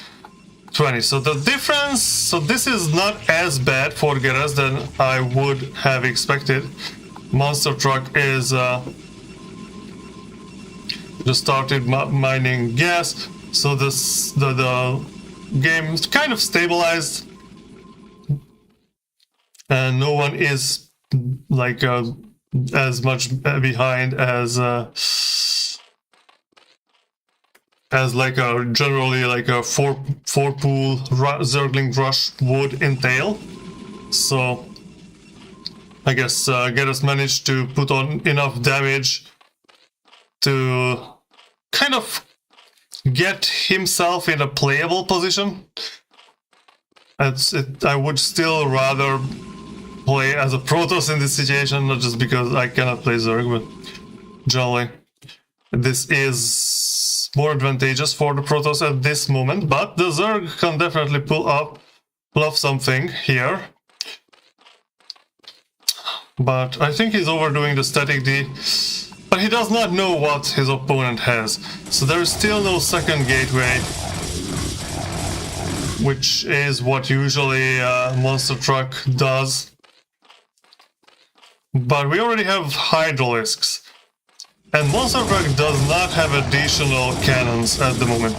[SPEAKER 1] 20. So the difference, so this is not as bad for Geresz than I would have expected. Monster Truck is just started mining gas, so the game is kind of stabilized, and no one is like as much behind as like a generally like a four pool Zergling rush would entail. So I guess Geresz managed to put on enough damage to kind of get himself in a playable position. I would still rather play as a Protoss in this situation, not just because I cannot play Zerg, but generally this is more advantageous for the Protoss at this moment. But the Zerg can definitely pull off something here. But I think he's overdoing the static D. But he does not know what his opponent has. So there is still no second gateway, which is what usually Monster Truck does. But we already have Hydralisks. And Monster Truck does not have additional cannons at the moment.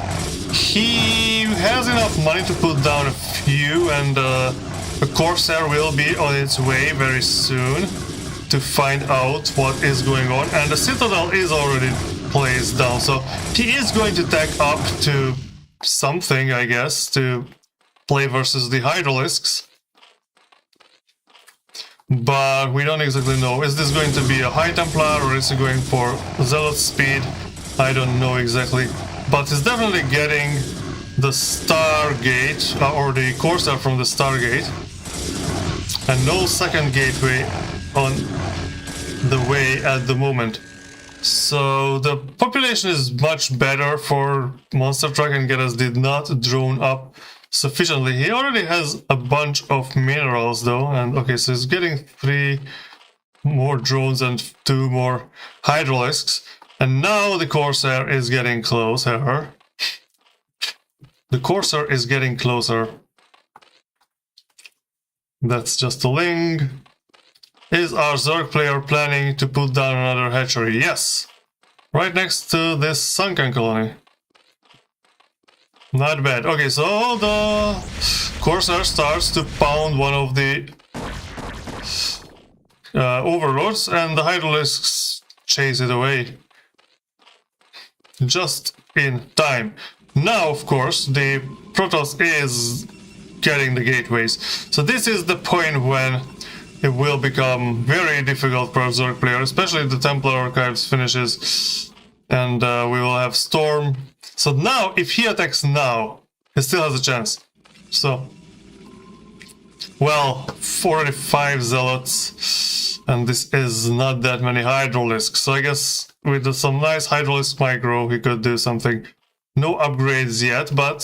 [SPEAKER 1] He has enough money to put down a few, and the Corsair will be on its way very soon to find out what is going on. And the Citadel is already placed down, so he is going to tack up to something, I guess, to play versus the Hydralisks. But we don't exactly know. Is this going to be a High Templar or is it going for Zealot speed? I don't know exactly. But he's definitely getting the Stargate, or the Corsair from the Stargate. And no second gateway on the way at the moment. So the population is much better for Monster Truck, and Geresz did not drone up sufficiently. He already has a bunch of minerals though, and okay, so he's getting 3 more drones and 2 more Hydralisks, and now the Corsair is getting closer. The Corsair is getting closer. That's just a link. Is our Zerg player planning to put down another hatchery? Yes! Right next to this sunken colony. Not bad. Okay, so the Corsair starts to pound one of the overlords, and the Hydralisks chase it away. Just in time. Now, of course, the Protoss is getting the gateways. So this is the point when it will become very difficult for a Zerg player, especially if the Templar Archives finishes, and we will have Storm. So now, if he attacks now, he still has a chance. So, well, 45 Zealots, and this is not that many Hydralisks. So I guess with some nice Hydralisk micro, he could do something. No upgrades yet, but...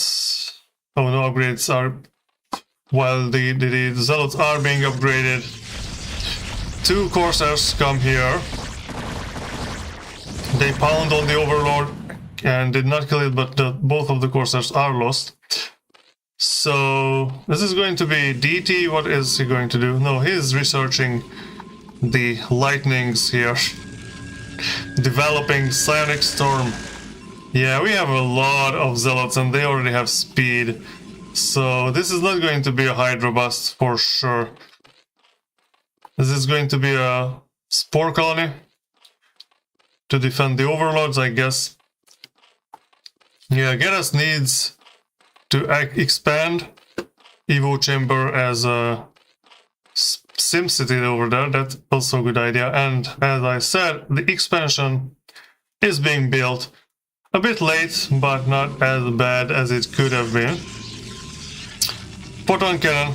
[SPEAKER 1] Oh, no upgrades are... While the Zealots are being upgraded, 2 Corsairs come here. They pound on the Overlord and did not kill it, but both of the Corsairs are lost. So this is going to be DT. What is he going to do? No, he's researching the lightnings here. Developing Psionic Storm. Yeah, we have a lot of Zealots and they already have speed. So this is not going to be a Hydra bust for sure. This is going to be a Spore Colony to defend the Overlords, I guess. Yeah, Geresz needs to expand Evo Chamber as a Sim City over there. That's also a good idea. And as I said, the expansion is being built. A bit late, but not as bad as it could have been. Photon Cannon.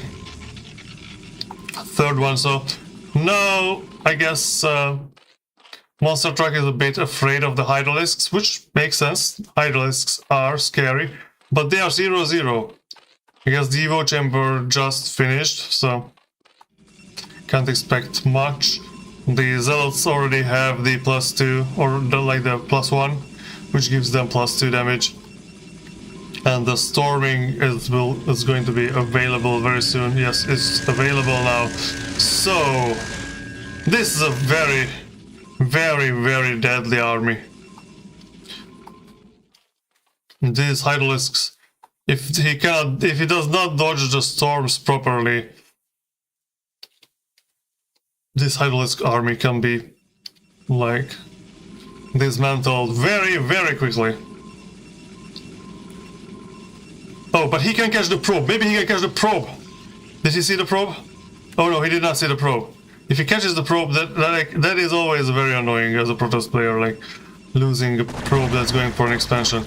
[SPEAKER 1] Third one, so now I guess Monster Truck is a bit afraid of the Hydralisks, which makes sense. Hydralisks are scary, but they are 0-0. I guess the Evo Chamber just finished, so can't expect much. The Zealots already have the +2, or the +1, which gives them +2 damage. And the storming is going to be available very soon. Yes, it's available now. So this is a very, very, very deadly army. These Hydralisks, if he does not dodge the storms properly, this Hydralisk army can be like dismantled very, very quickly. Oh, but he can catch the probe. Maybe he can catch the probe. Did he see the probe? Oh no, he did not see the probe. If he catches the probe, that is always very annoying as a Protoss player, like losing a probe that's going for an expansion.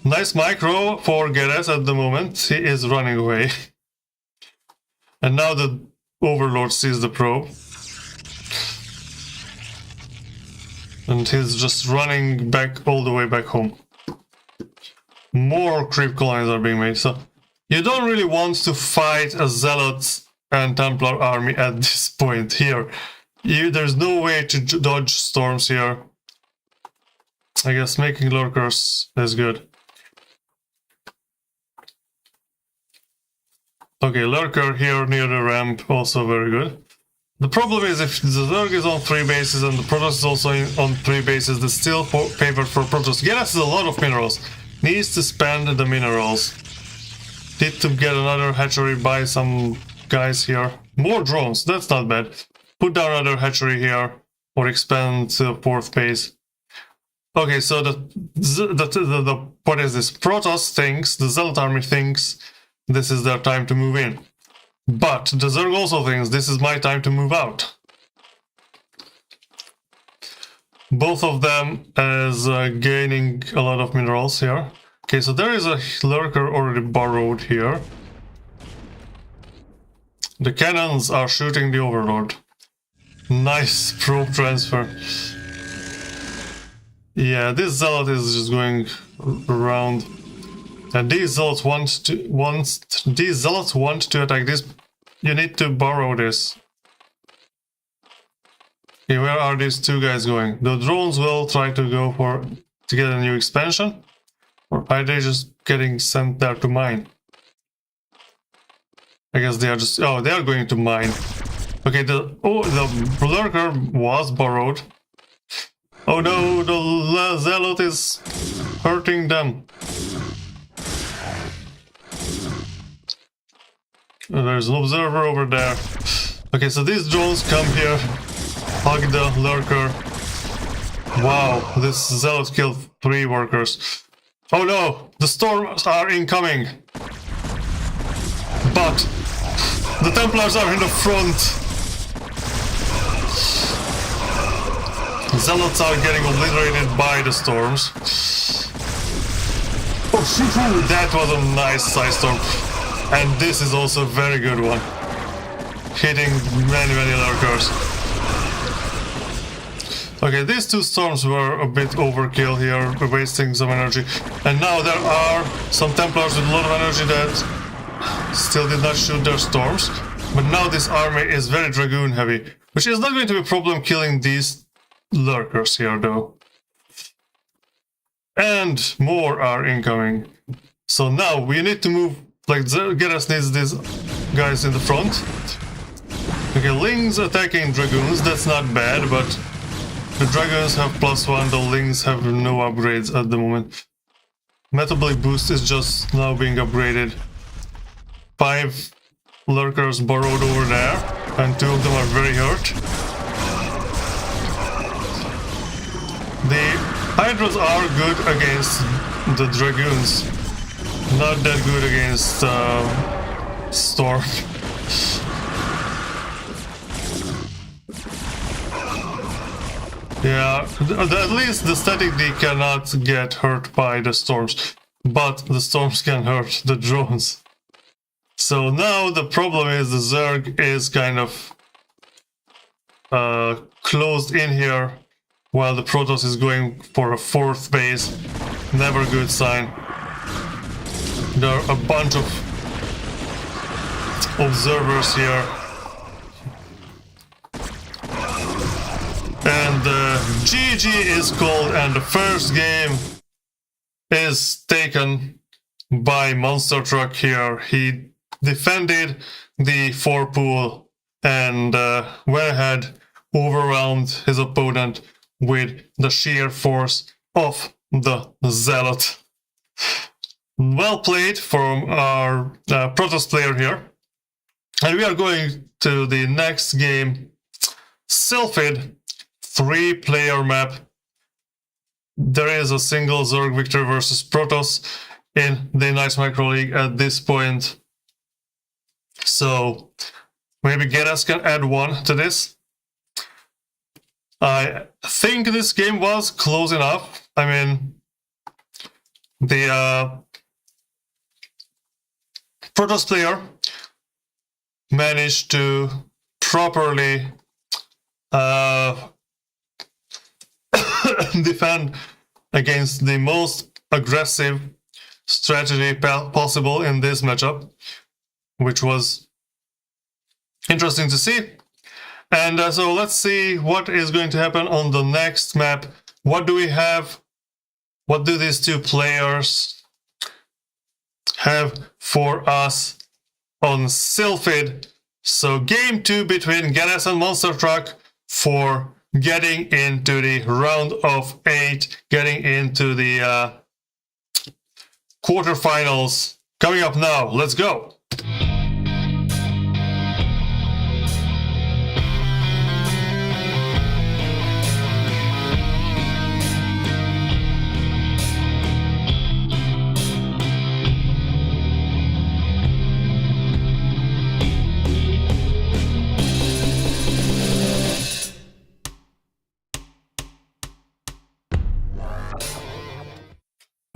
[SPEAKER 1] Nice micro for Geresz at the moment. He is running away. And now the Overlord sees the probe. And he's just running back all the way back home. More creep colonies are being made, so you don't really want to fight a Zealot and Templar army at this point here. There's no way to dodge storms here. I guess making lurkers is good. Okay, lurker here near the ramp, also very good. The problem is if the Zerg is on 3 bases and the Protoss is also on 3 bases, that's still favored for Protoss. Geresz has a lot of minerals. Needs to spend the minerals. Need to get another hatchery by some guys here. More drones, that's not bad. Put down another hatchery here, or expand to 4th base. Okay, so what is this? Protoss thinks, the Zealot army thinks, this is their time to move in. But the Zerg also thinks, this is my time to move out. Both of them as gaining a lot of minerals here. Okay, so there is a lurker already burrowed here. The cannons are shooting the Overlord. Nice probe transfer. Yeah, this Zealot is just going around. And these Zealots want to attack this. You need to burrow this. Okay, where are these 2 guys going? The drones will try to go to get a new expansion, or are they just getting sent there to mine? I guess they are just. Oh, they are going to mine. Okay, the lurker was burrowed. Oh no, the Zealot is hurting them. There's an observer over there. Okay, so these drones come here, hug the lurker. Wow, this zealot killed 3 workers. Oh no, the storms are incoming. But the Templars are in the front. Zealots are getting obliterated by the storms. Oh, that was a nice side storm. And this is also a very good one. Hitting many lurkers. Okay, these 2 storms were a bit overkill here, wasting some energy. And now there are some Templars with a lot of energy that still did not shoot their storms. But now this army is very Dragoon heavy, which is not going to be a problem killing these lurkers here though. And more are incoming. So now we need to move, like Geresz needs these guys in the front. Okay, Lings attacking Dragoons, that's not bad, but the Dragons have +1, the Lings have no upgrades at the moment. Metabolic Boost is just now being upgraded. 5 lurkers borrowed over there, and 2 of them are very hurt. The Hydras are good against the Dragoons, not that good against Storm. Yeah, at least the Static D cannot get hurt by the storms, but the storms can hurt the drones. So now the problem is the Zerg is kind of closed in here, while the Protoss is going for a 4th base. Never good sign. There are a bunch of observers here. And GG is called, and the first game is taken by Monster Truck here. He defended the 4 pool and went ahead, overwhelmed his opponent with the sheer force of the Zealot. Well played from our Protoss player here. And we are going to the next game, Sylphid. 3-player map. There is a single Zerg victory versus Protoss in the Nice Micro Leauge at this point. So maybe Geresz can add 1 to this. I think this game was close enough. I mean, the Protoss player managed to properly defend against the most aggressive strategy possible in this matchup, which was interesting to see. And so let's see what is going to happen on the next map. What do we have? What do these 2 players have for us on Sylphid? So game 2 between Geresz and Monster Truck for getting into the round of 8, getting into the quarterfinals. Coming up now, let's go!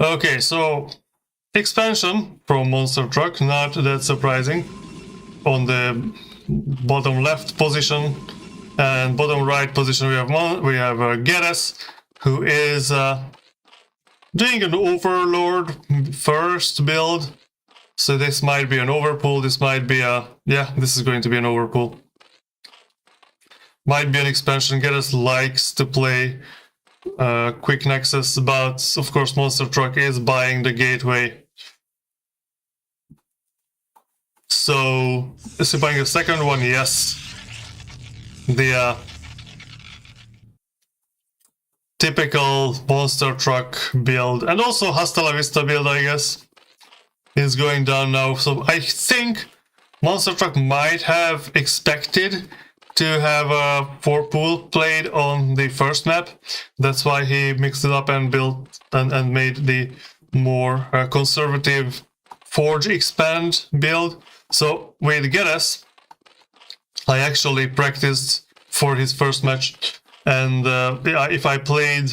[SPEAKER 1] Okay, so expansion from Monster Truck, not that surprising. On the bottom left position and bottom right position we have Geresz, who is doing an Overlord first build. So this might be an overpull, this might be a... yeah, this is going to be an overpull. Might be an expansion. Geresz likes to play quick Nexus, but of course Monster Truck is buying the gateway. So, is he buying a second one? Yes. The typical Monster Truck build, and also Hasta la Vista build, I guess, is going down now. So I think Monster Truck might have expected to have a 4-pool played on the first map. That's why he mixed it up and built and made the more conservative Forge Expand build. So with Geresz, I actually practiced for his first match, and if I played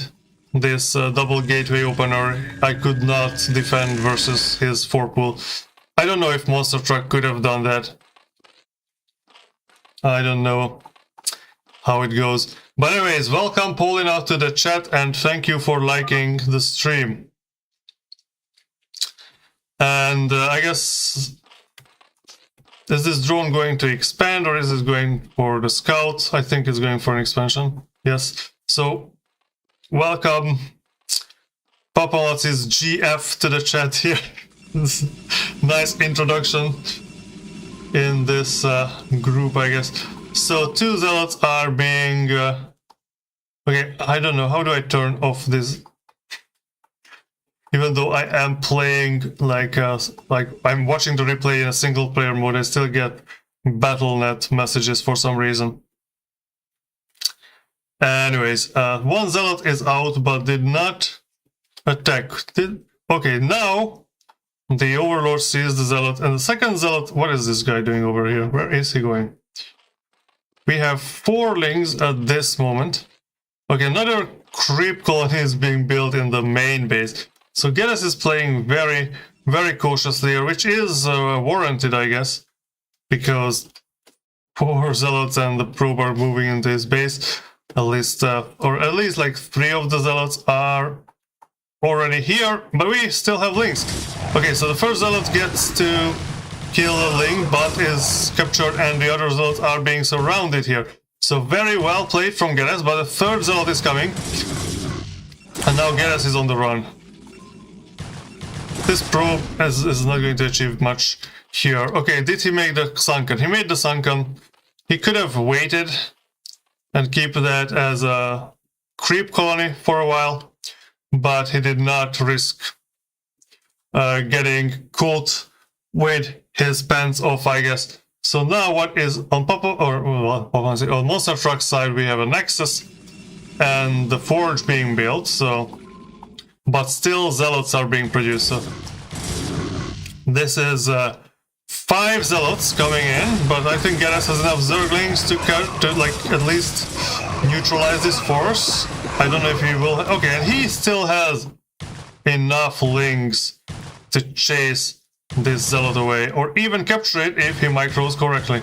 [SPEAKER 1] this double gateway opener, I could not defend versus his 4-pool. I don't know if Monster Truck could have done that. I don't know how it goes. But anyways, welcome Paulina to the chat, and thank you for liking the stream. And I guess, is this drone going to expand or is it going for the scout? I think it's going for an expansion. Yes. So, welcome Papalatz's GF to the chat here. Nice introduction in this group, I guess. So 2 zealots are being... okay, I don't know. How do I turn off this? Even though I am playing like I'm watching the replay in a single player mode, I still get Battle.net messages for some reason. Anyways, 1 zealot is out but did not attack. Okay, now the Overlord sees the zealot, and the second zealot... What is this guy doing over here? Where is he going? We have 4 lings at this moment. Okay, another creep colony is being built in the main base. So Geresz is playing very, very cautiously here, which is warranted, I guess, because 4 zealots and the probe are moving into his base. At least, or at least like 3 of the zealots are already here, but we still have lings. Okay, so the first zealot gets to kill a ling, but is captured, and the other zealots are being surrounded here. So very well played from Geresz, but the third zealot is coming. And now Geresz is on the run. This probe is not going to achieve much here. Okay, did he make the sunken? He made the sunken. He could have waited and keep that as a creep colony for a while, but he did not risk getting caught with his pants off, I guess. So now what is on on Monster Truck's side, we have a Nexus and the Forge being built, so but still zealots are being produced. So this is 5 zealots coming in, but I think Geresz has enough Zerglings to like at least neutralize this force. I don't know if he will. Okay, and he still has enough lings to chase this zealot away, or even capture it if he micros correctly.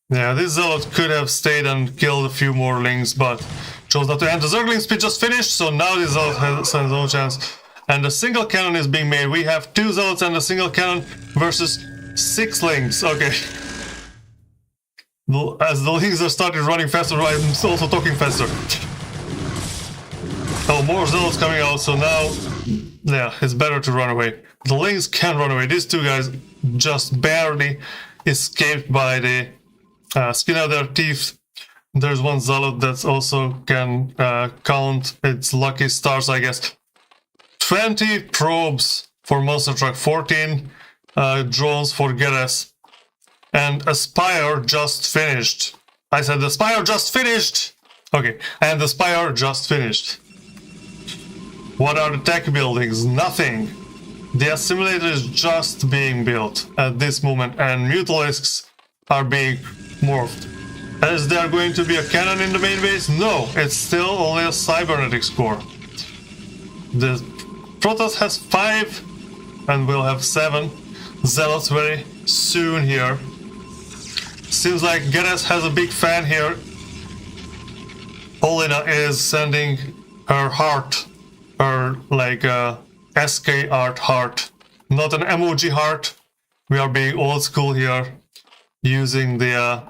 [SPEAKER 1] Yeah, this zealot could have stayed and killed a few more lings, but chose not to. And the Zergling speed just finished, so now this zealot has no chance. And the single cannon is being made. We have 2 zealots and a single cannon versus 6 lings. Okay. As the lings are started running faster, I'm also talking faster. Oh, more zealots coming out, so now, yeah, it's better to run away. The lings can run away. These 2 guys just barely escaped by the skin of their teeth. There's 1 zealot that also can count its lucky stars, I guess. 20 probes for Monster Truck, 14 drones for Geresz, and a Spire just finished. I said the Spire just finished! Okay, and the Spire just finished. What are the tech buildings? Nothing. The assimilator is just being built at this moment, and Mutalisks are being morphed. Is there going to be a cannon in the main base? No, it's still only a cybernetics core. The Protoss has 5, and we'll have 7 zealots very soon here. Seems like Geresz has a big fan here. Paulina is sending her heart, her like SK art heart, not an emoji heart. We are being old school here, using the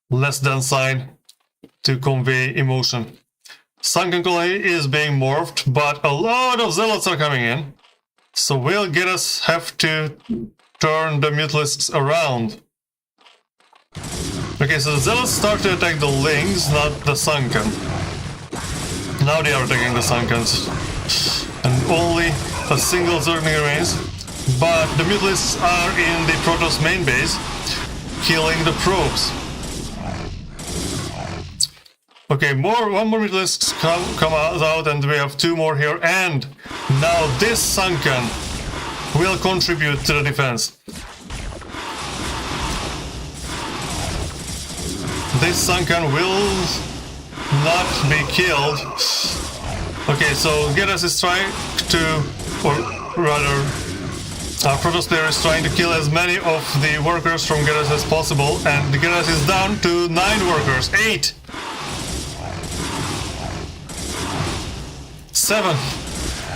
[SPEAKER 1] less than sign to convey emotion. Sunken Colony is being morphed, but a lot of zealots are coming in. So will Geresz have to turn the Mutalisks around? Okay, so the zealots start to attack the lings, not the sunken. Now they are attacking the sunkens. And only a single Zergling remains. but the mutalisks are in the Protoss main base, killing the probes. Okay, one more mutalisks come out, and we have 2 more here, and now this Sunken will contribute to the defense. This Sunken will not be killed. Okay, so Geresz is trying to, or rather, our Protoss player is trying to kill as many of the workers from Geresz as possible, and the Geresz is down to 9 workers. 8! 7!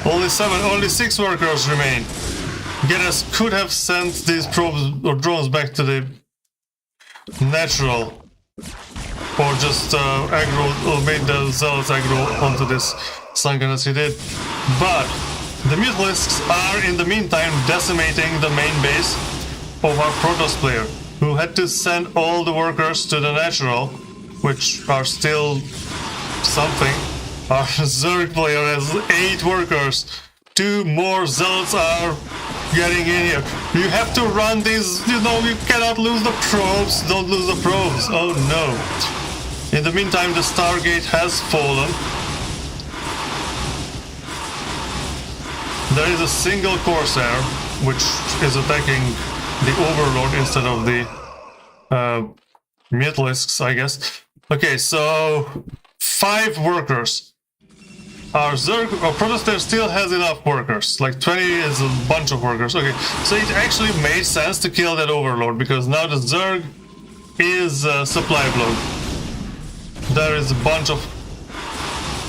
[SPEAKER 1] Only 7, only 6 workers remain. Geresz could have sent these probes or drones back to the natural, or just aggro, or made the zealots aggro onto this Sunken as he did. But the mutalisks are in the meantime decimating the main base of our Protoss player, who had to send all the workers to the natural, which are still something. Our Zerg player has 8 workers. 2 more zealots are getting in here. You have to run these, you know, you cannot lose the probes. Don't lose the probes. Oh no. In the meantime, the Stargate has fallen. There is a single Corsair, which is attacking the Overlord instead of the mutalisks, I guess. Okay, so 5 workers. Our Zerg, our Protoss player still has enough workers. Like 20 is a bunch of workers. Okay, so it actually made sense to kill that Overlord, because now the Zerg is supply block. There is a bunch of,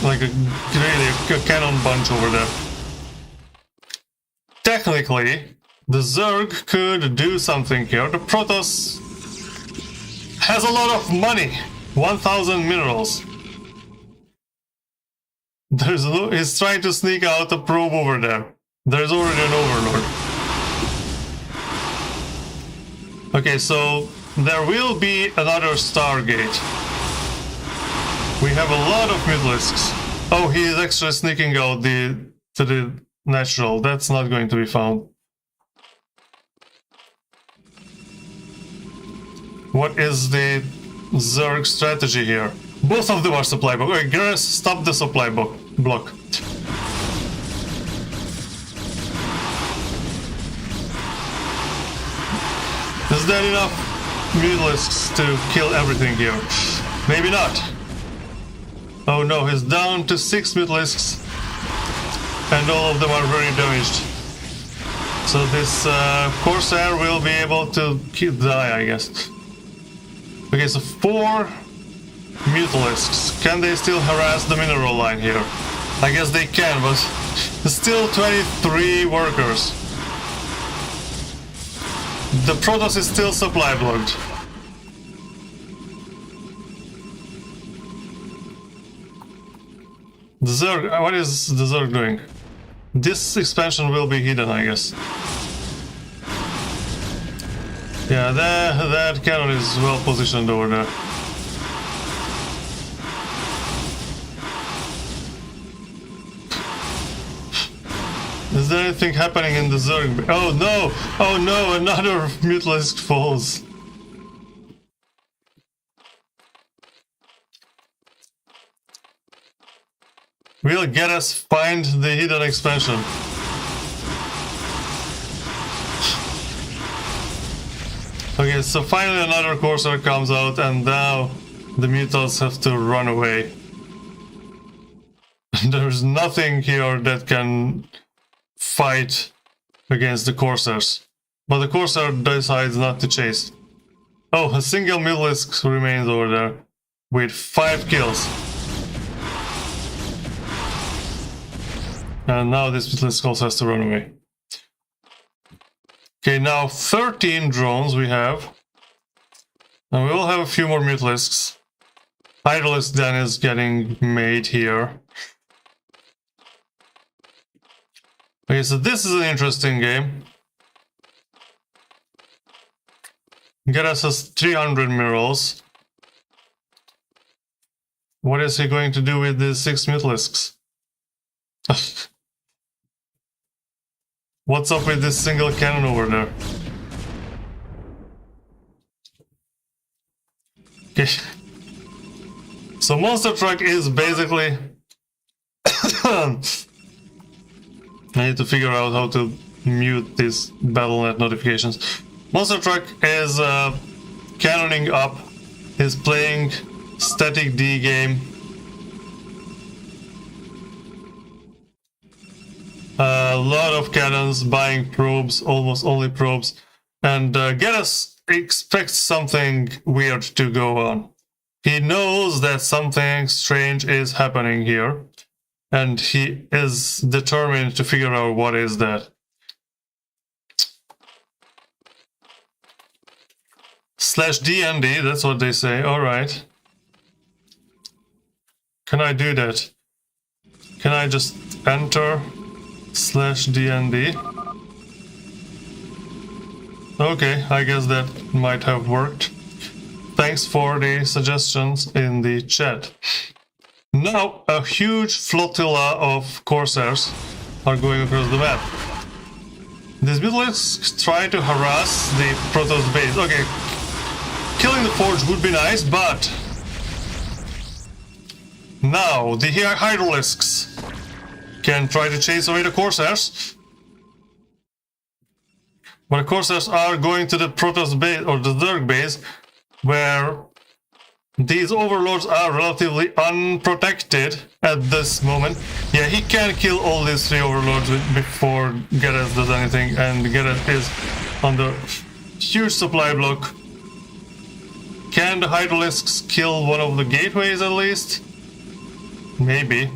[SPEAKER 1] like really a cannon bunch over there. Technically, the Zerg could do something here. The Protoss has a lot of money. 1,000 minerals. He's trying to sneak out a probe over there. There's already an Overlord. Okay, so there will be another Stargate. We have a lot of mutalisks. Oh, he is actually sneaking out to the natural. That's not going to be found. What is the Zerg strategy here? Both of them are supply block. Okay, Geresz, stop the supply block. Is there enough mutalisks to kill everything here? Maybe not. Oh no, he's down to 6 mutalisks, and all of them are very damaged. So this Corsair will be able to die, I guess. Okay, so 4 mutalisks. Can they still harass the mineral line here? I guess they can, but still 23 workers. The Protoss is still supply blocked. The Zerg, what is the Zerg doing? This expansion will be hidden, I guess. Yeah, that cannon is well positioned over there. Is there anything happening in the Zerg? Oh no! Oh no! Another mutalisk falls. Will Geresz find the hidden expansion? Okay, so finally another Corsair comes out, and now the mutals have to run away. There's nothing here that can fight against the Corsairs, but the Corsair decides not to chase. Oh, a single mutalisk remains over there with 5 kills. And now this mutalisk also has to run away. Okay, now 13 drones we have. And we will have a few more mutalisks. Hydralisk then is getting made here. Okay, so this is an interesting game. Geresz has 300 minerals. What is he going to do with the 6 mutalisks? What's up with this single cannon over there? Okay. So Monster Truck is basically... I need to figure out how to mute these BattleNet notifications. Monster Truck is cannoning up. He's playing static D game. A lot of cannons, buying probes, almost only probes. And Geresz expects something weird to go on. He knows that something strange is happening here. And he is determined to figure out what is that. /DND, that's what they say. Alright. Can I do that? Can I just enter /DND? Okay, I guess that might have worked. Thanks for the suggestions in the chat. Now, a huge flotilla of Corsairs are going across the map. These Beetles try to harass the Protoss base. Okay, killing the Forge would be nice, but... now, the Hydralisks can try to chase away the Corsairs. But the Corsairs are going to the Protoss base, or the Zerg base, where these overlords are relatively unprotected at this moment. Yeah, he can kill all these 3 overlords before Geresz does anything, and Geresz is on the huge supply block. Can the Hydralisks kill one of the gateways at least? Maybe.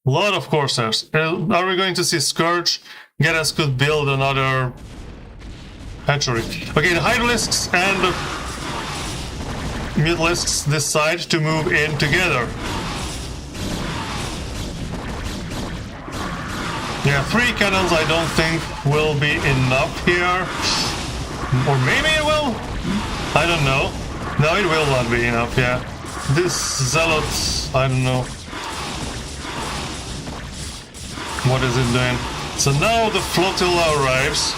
[SPEAKER 1] A lot of Corsairs. Are we going to see Scourge? Geresz could build another hatchery. Okay, the Hydralisks and the Mutalisks decide to move in together. Yeah, 3 cannons I don't think will be enough here. Or maybe it will? I don't know. No, it will not be enough, yeah. This Zealot, I don't know. What is it doing? So now the flotilla arrives.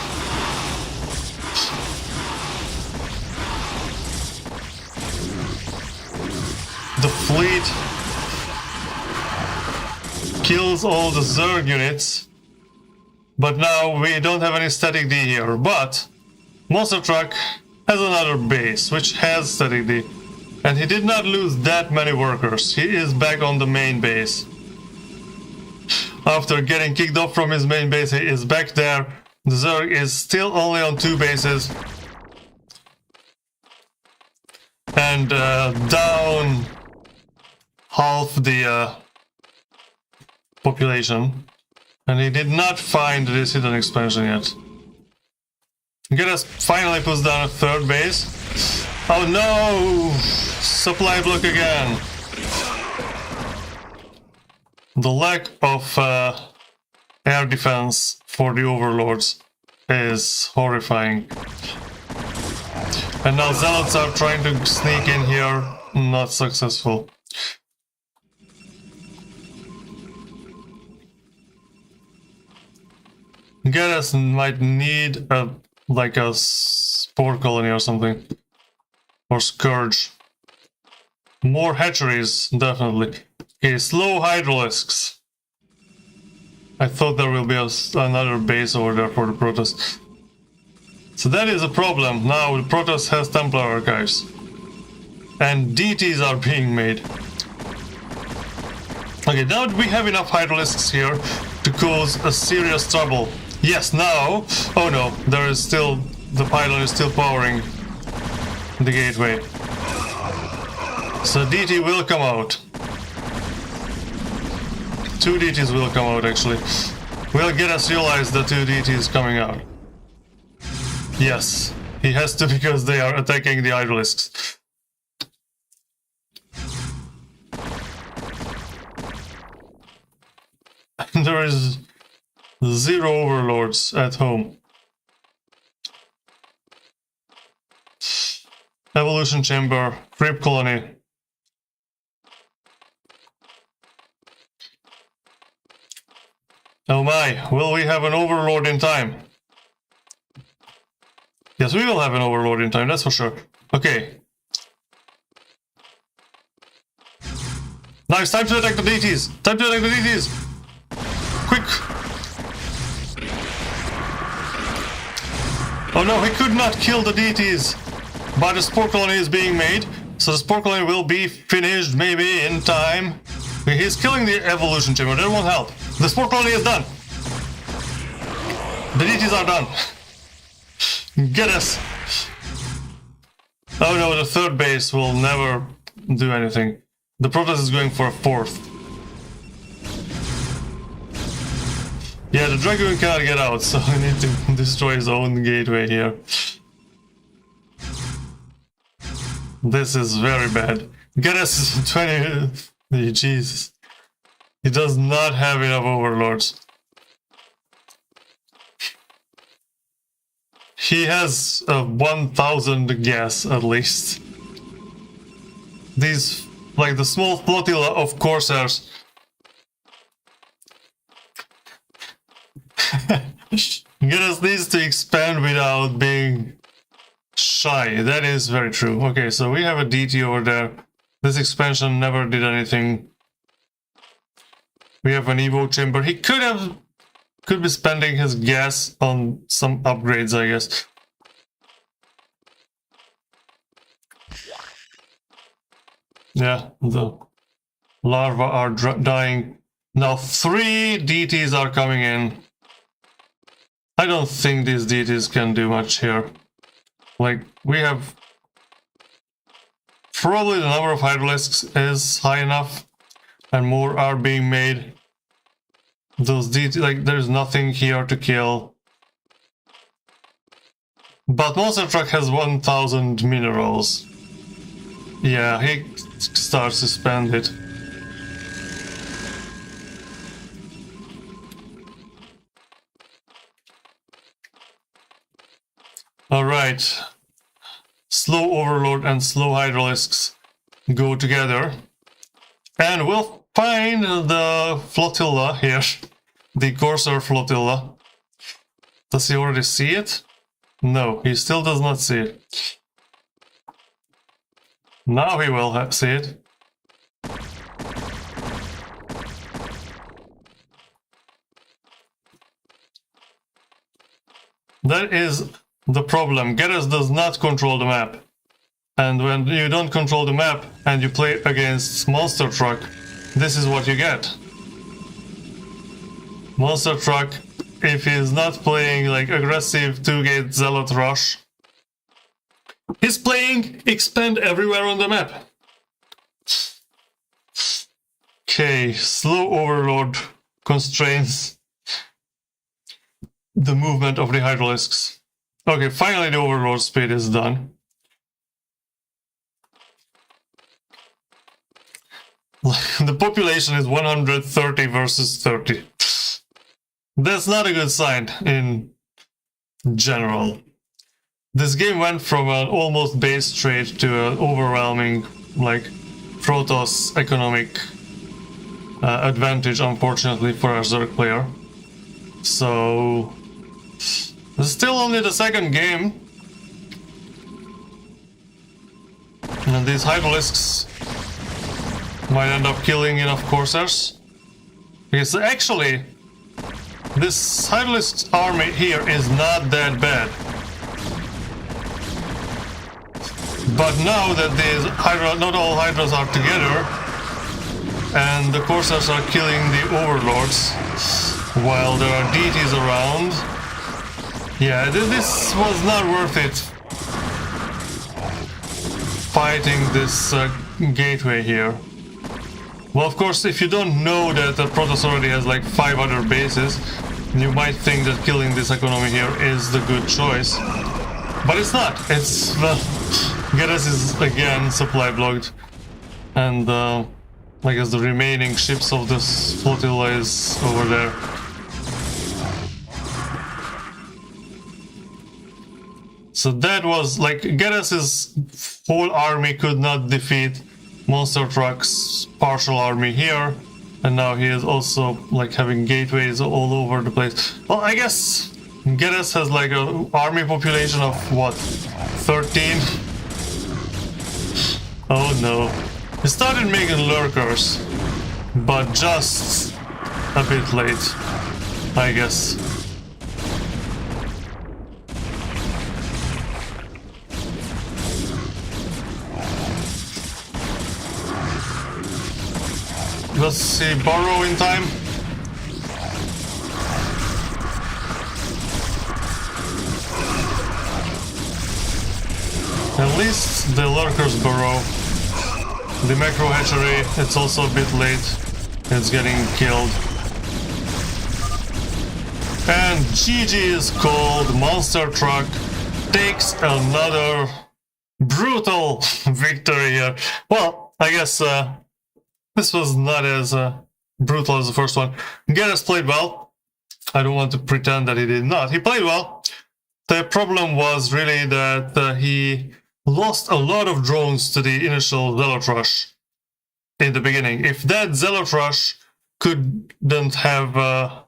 [SPEAKER 1] The fleet kills all the Zerg units. But now we don't have any static D here. But Monster Truck has another base which has static D. And he did not lose that many workers. He is back on the main base. After getting kicked off from his main base, he is back there. The Zerg is still only on 2 bases. And down half the population. And he did not find this hidden expansion yet. Geresz finally puts down a 3rd base. Oh no! Supply block again. The lack of air defense for the overlords is horrifying. And now Zealots are trying to sneak in here, not successful. Geresz might need like a spore colony or something. Or Scourge. More hatcheries, definitely. Okay, slow Hydralisks. I thought there will be another base over there for the Protoss. So that is a problem. Now the Protoss has Templar archives. And DTs are being made. Okay, now we have enough Hydralisks here to cause a serious trouble. Yes, now... oh no, there is still... the pylon is still powering the gateway. So DT will come out. 2 DTs will come out, actually. Will Geresz realize the 2 DTs coming out? Yes, he has to, because they are attacking the Hydralisks. There is 0 overlords at home. Evolution chamber, creep colony. die. Will we have an overlord in time? Yes, we will have an overlord in time, that's for sure. Okay. Now it's time to attack the deities! Time to attack the deities! Quick! Oh no, he could not kill the deities! But the spore colony is being made, so the spore colony will be finished maybe in time. He's killing the evolution chamber, that won't help. The spore colony is done! The deities are done! Geresz! Oh no, the third base will never do anything. The Protoss is going for a fourth. Yeah, the Dragoon cannot get out, so I need to destroy his own gateway here. This is very bad. Geresz is 20... Jesus. He does not have enough overlords. He has 1,000 gas at least. These, like the small flotilla of Corsairs. Geresz needs to expand without being shy. That is very true. Okay, so we have a DT over there. This expansion never did anything. We have an Evo chamber. He could be spending his gas on some upgrades, I guess. Yeah, the larvae are dying. Now 3 DTs are coming in. I don't think these DTs can do much here. Like, we have... Probably the number of Hydralisks is high enough, and more are being made. Those DTs, like, there's nothing here to kill. But Monster Truck has 1,000 minerals. Yeah, he starts to spend it. Alright. Slow Overlord and Slow Hydralisks go together. And we'll find the flotilla here. The Corsair flotilla. Does he already see it? No, he still does not see it. Now he will see it. That is the problem. Geresz does not control the map. And when you don't control the map and you play against Monster Truck, this is what you get. Monster Truck, if he's not playing like aggressive 2-gate Zealot Rush, he's playing expand everywhere on the map. Okay, Slow Overlord constrains the movement of the Hydralisks. Okay, finally the Overlord speed is done. The population is 130 versus 30. That's not a good sign in general. This game went from an almost base trade to an overwhelming, like, Protoss economic advantage, unfortunately, for a Zerg player. So, it's still only the second game. And these Hydralisks might end up killing enough Corsairs. Because actually, this Hydralisk army here is not that bad. But now that these Hydra, not all Hydras are together, and the Corsairs are killing the Overlords, while there are deities around, yeah, this was not worth it. Fighting this gateway here. Well, of course, if you don't know that the Protoss already has like 5 other bases, you might think that killing this economy here is the good choice. But it's not. It's... Geresz is again supply blocked. And I guess the remaining ships of this flotilla is over there. So that was like Geresz's whole army could not defeat Monster Truck's partial army here, And now he is also like having gateways all over the place. Well, I guess Geresz has like an army population of what, 13? Oh no. He started making lurkers, but just a bit late, I guess. Let's see, borrow in time. At least the lurkers burrow. The macro hatchery, it's also a bit late. It's getting killed. And GG is called. Monster Truck takes another brutal victory here. Well, I guess this was not as brutal as the first one. Geresz played well. I don't want to pretend that he did not. He played well. The problem was really that he lost a lot of drones to the initial Zealot Rush in the beginning. If that Zealot Rush couldn't have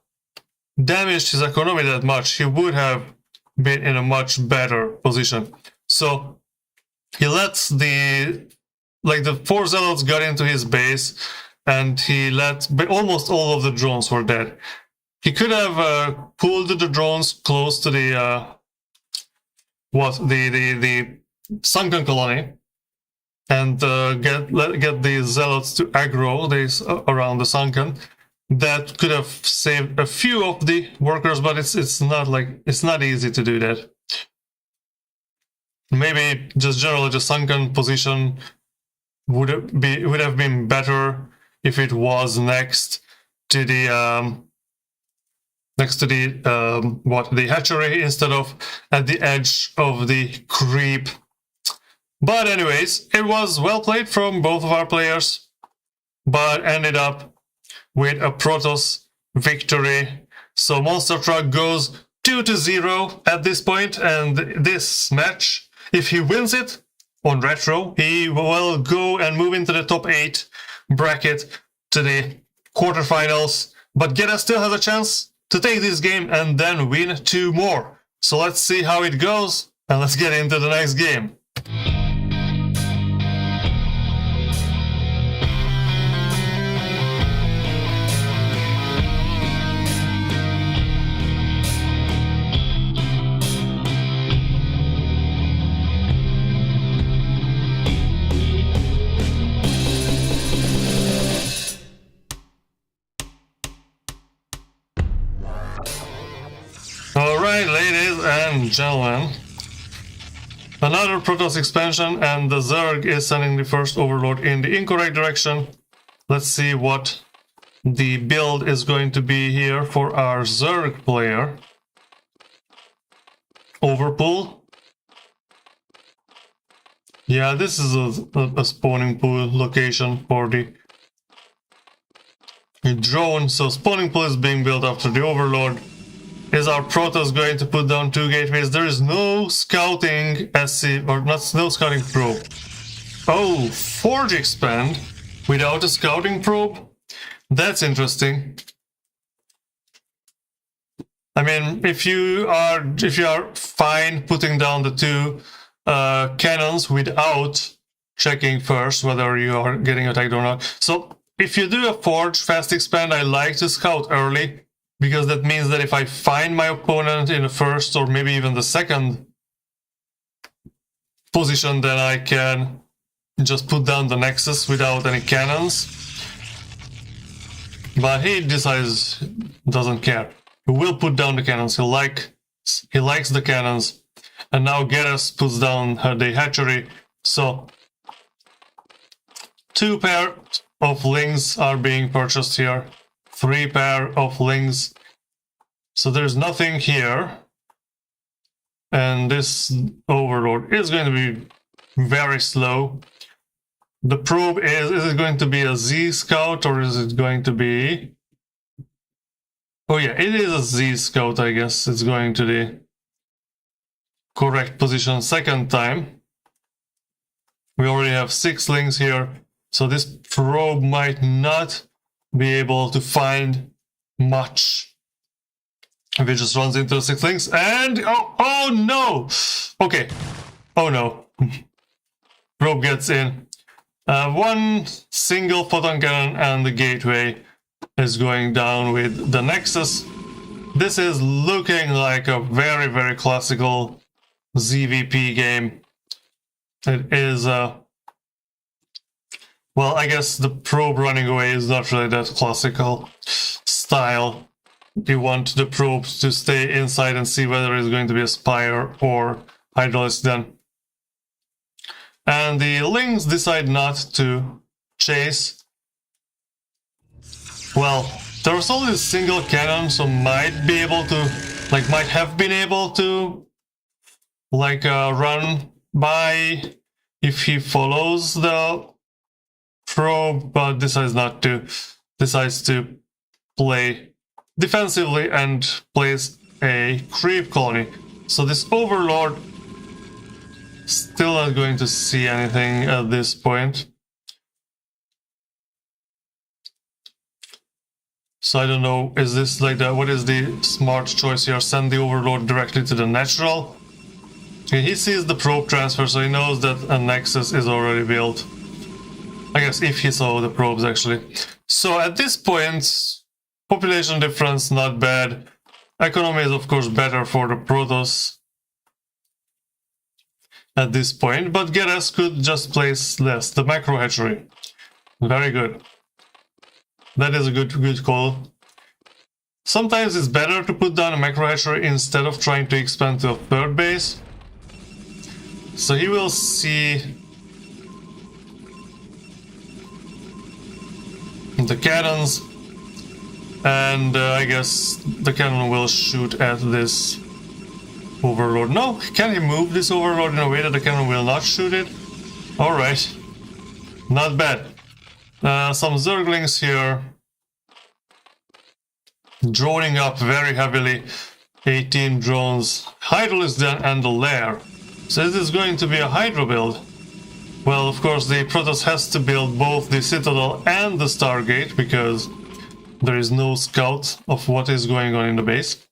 [SPEAKER 1] damaged his economy that much, he would have been in a much better position. So he lets the 4 Zealots got into his base, and he let almost all of the drones were dead. He could have pulled the drones close to the sunken colony and get the Zealots to aggro these around the sunken. That could have saved a few of the workers, but it's not easy to do that. Maybe just generally the sunken position would have been better if it was next to the the hatchery instead of at the edge of the creep. But anyways, it was well played from both of our players, but ended up with a Protoss victory. So Monster Truck goes 2-0 at this point, and this match, if he wins it on Retro, he will go and move into the top 8 bracket to the quarterfinals. But Geresz still has a chance to take this game and then win 2 more. So let's see how it goes, and let's get into the next game. Alright, ladies and gentlemen, another Protoss expansion, and the Zerg is sending the first Overlord in the incorrect direction. Let's see what the build is going to be here for our Zerg player. Overpool. Yeah, this is a spawning pool location for the drone, so spawning pool is being built after the Overlord. Is our Protoss going to put down 2 gateways? There is no scouting SC, or not, no scouting probe. Oh, Forge expand without a scouting probe? That's interesting. I mean, if you are fine putting down the 2 cannons without checking first whether you are getting attacked or not. So if you do a Forge fast expand, I like to scout early, because that means that if I find my opponent in the first or maybe even the second position, then I can just put down the Nexus without any cannons. But he decides, doesn't care. He will put down the cannons. He likes the cannons. And now Geresz puts down the hatchery. So 2 pair of Lings are being purchased here. 3 pair of Lings. So there's nothing here. And this Overlord is going to be very slow. The probe is it going to be a Z Scout or is it going to be... Oh yeah, it is a Z Scout, I guess. It's going to the correct position second time. We already have 6 Lings here. So this probe might not be able to find much. If he just runs into the 6 links and oh no! Okay. Oh no. Probe gets in. One single photon cannon and the gateway is going down with the Nexus. This is looking like a very, very classical ZVP game. It is, well, I guess the probe running away is not really that classical style. You want the probe to stay inside and see whether it's going to be a Spire or Hydralisk then. And the Lynx decide not to chase. Well, there was only a single cannon, so might have been able to run by if he follows the probe, but decides not to. Decides to play defensively and plays a creep colony. So this Overlord still not going to see anything at this point. So I don't know, is this like what is the smart choice here? Send the Overlord directly to the natural? Okay, he sees the probe transfer, so he knows that a Nexus is already built. I guess if he saw the probes actually. So at this point, population difference not bad. Economy is of course better for the Protoss at this point, but Geresz could just place less. The Micro Hatchery. Very good. That is a good call. Sometimes it's better to put down a Micro Hatchery instead of trying to expand to a third base. So he will see the cannons, and I guess the cannon will shoot at this Overlord. No, can he move this Overlord in a way that the cannon will not shoot it? Alright. Not bad. Some Zerglings here. Droning up very heavily. 18 drones. Hydralisk then and the Lair. So this is going to be a Hydro build. Well, of course, the Protoss has to build both the Citadel and the Stargate, because there is no scout of what is going on in the base.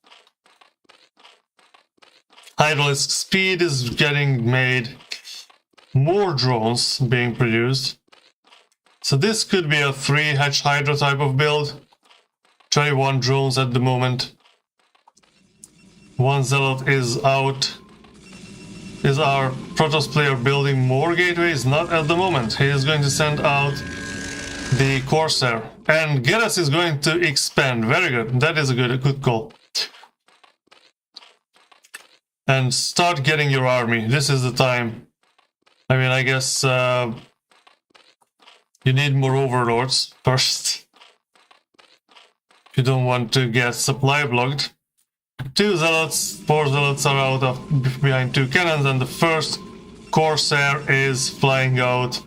[SPEAKER 1] Hydralisk speed is getting made. More drones being produced. So this could be a 3-hatch Hydra type of build. 21 drones at the moment. One Zealot is out. Is our Protoss player building more gateways? Not at the moment. He is going to send out the Corsair. And Geresz is going to expand. Very good. That is a good call. And start getting your army. This is the time. I mean, I guess you need more Overlords first. If you don't want to get supply blocked. 2 Zealots, 4 Zealots are out of behind 2 cannons, and the first Corsair is flying out.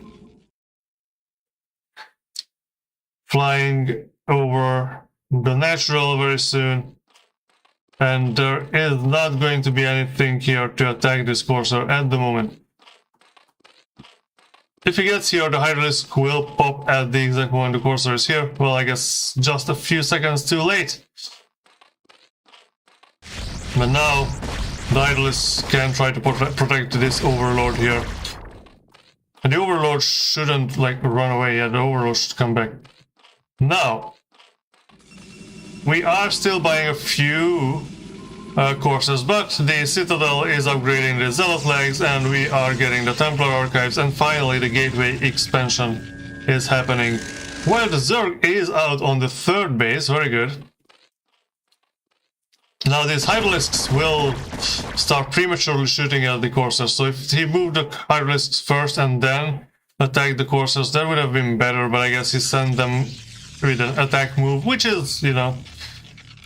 [SPEAKER 1] Flying over the natural very soon. And there is not going to be anything here to attack this Corsair at the moment. If he gets here, the Hydralisk will pop at the exact moment the Corsair is here. Well, I guess just a few seconds too late. But now, the Hydralisk can try to protect this Overlord here. And the Overlord shouldn't, run away yet. The Overlord should come back. Now, we are still buying a few courses, but the Citadel is upgrading the Zealot legs, and we are getting the Templar archives, and finally the Gateway expansion is happening. While the Zerg is out on the third base, very good. Now these Hydralisks will start prematurely shooting at the Corsairs, so if he moved the Hydralisks first and then attacked the Corsairs, that would have been better, but I guess he sent them with an attack move, which is,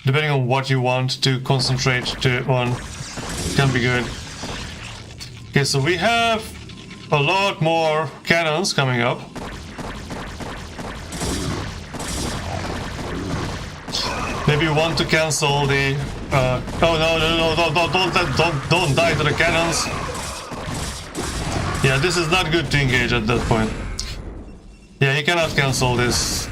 [SPEAKER 1] depending on what you want to concentrate on, can be good. Okay, so we have a lot more cannons coming up. Maybe you want to cancel the... oh no, don't die to the cannons. Yeah, this is not good to engage at that point. Yeah, he cannot cancel this.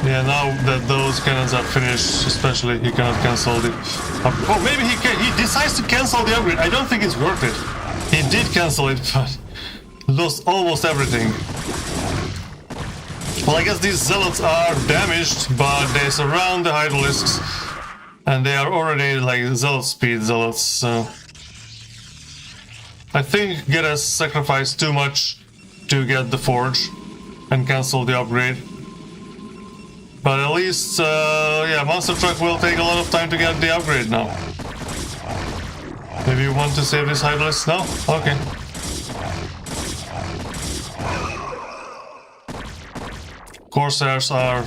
[SPEAKER 1] Yeah, now that those cannons are finished, especially, he cannot cancel the... Oh, maybe he can. He decides to cancel the upgrade. I don't think it's worth it. He did cancel it, but lost almost everything. Well, I guess these zealots are damaged, but they surround the hydralisks, and they are already like zealot speed zealots, so... I think Geresz sacrificed too much to get the forge and cancel the upgrade. But at least, yeah, Monster Truck will take a lot of time to get the upgrade now. Maybe you want to save this hydralisk now? Okay. Corsairs are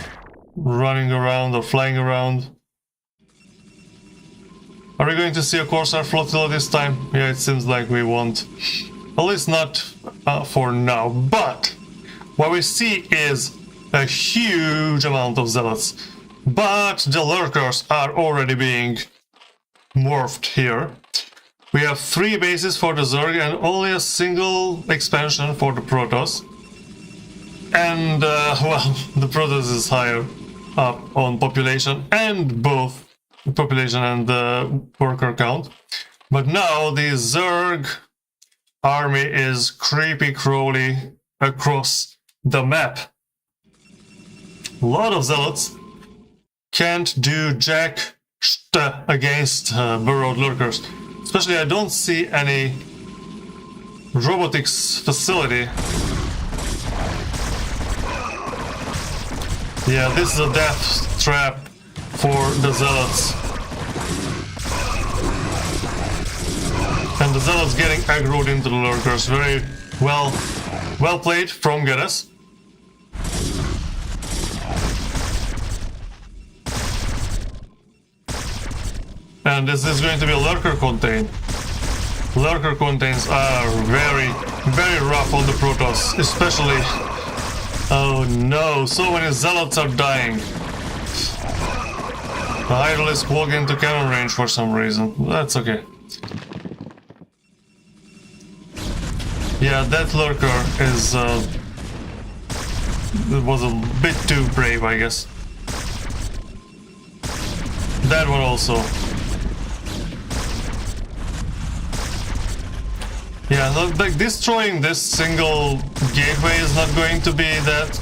[SPEAKER 1] running around or flying around. Are we going to see a Corsair flotilla this time? Yeah, it seems like we won't. At least not for now. But what we see is a huge amount of zealots. But the lurkers are already being morphed here. We have 3 bases for the Zerg and only a single expansion for the Protoss. And, well, the Protoss is higher up on population and both population and the worker count. But now the Zerg army is creepy crawly across the map. A lot of zealots can't do jack against burrowed lurkers. Especially I don't see any robotics facility. Yeah, this is a death trap for the zealots. And the zealots getting aggroed into the lurkers. Very well played from Geresz. And this is going to be a lurker contain. Lurker contains are very rough on the Protoss, especially... Oh no, so many zealots are dying. The hydralisk walk into cannon range for some reason. That's okay. Yeah, that lurker is... it was a bit too brave, I guess. That one also. Yeah, like destroying this single gateway is not going to be that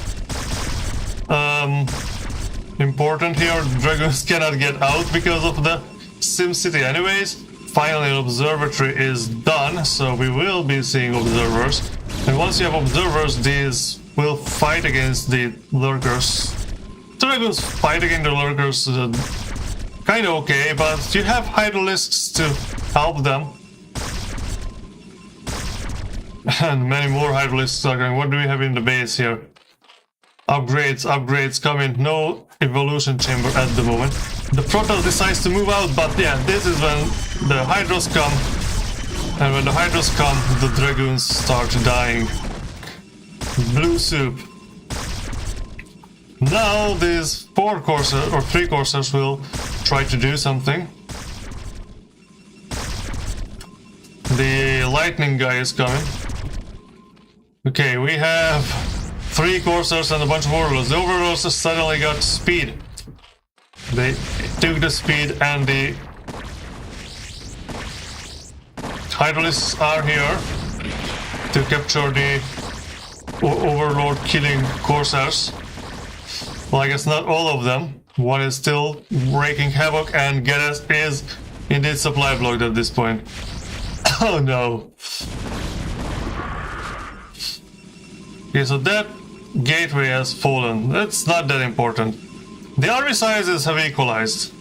[SPEAKER 1] important here. Dragoons cannot get out because of the SimCity anyways. Finally, an observatory is done, so we will be seeing observers. And once you have observers, these will fight against the lurkers. Dragoons fight against the lurkers kind of okay, but you have hydralisks to help them. And many more hydralisks are going. What do we have in the base here? Upgrades coming. No evolution chamber at the moment. The Protoss decides to move out, but yeah, this is when the Hydros come. And when the Hydros come, the Dragoons start dying. Blue soup. Now these 4 Corsairs, or 3 Corsairs will try to do something. The lightning guy is coming. Okay, we have 3 Corsairs and a bunch of Overlords. The Overlords suddenly got speed. They took the speed and the Hydralisks are here to capture the Overlord killing Corsairs. Well, I guess not all of them. One is still wreaking havoc and Geresz is indeed supply blocked at this point. Oh no. Okay, so that gateway has fallen. That's not that important. The army sizes have equalized.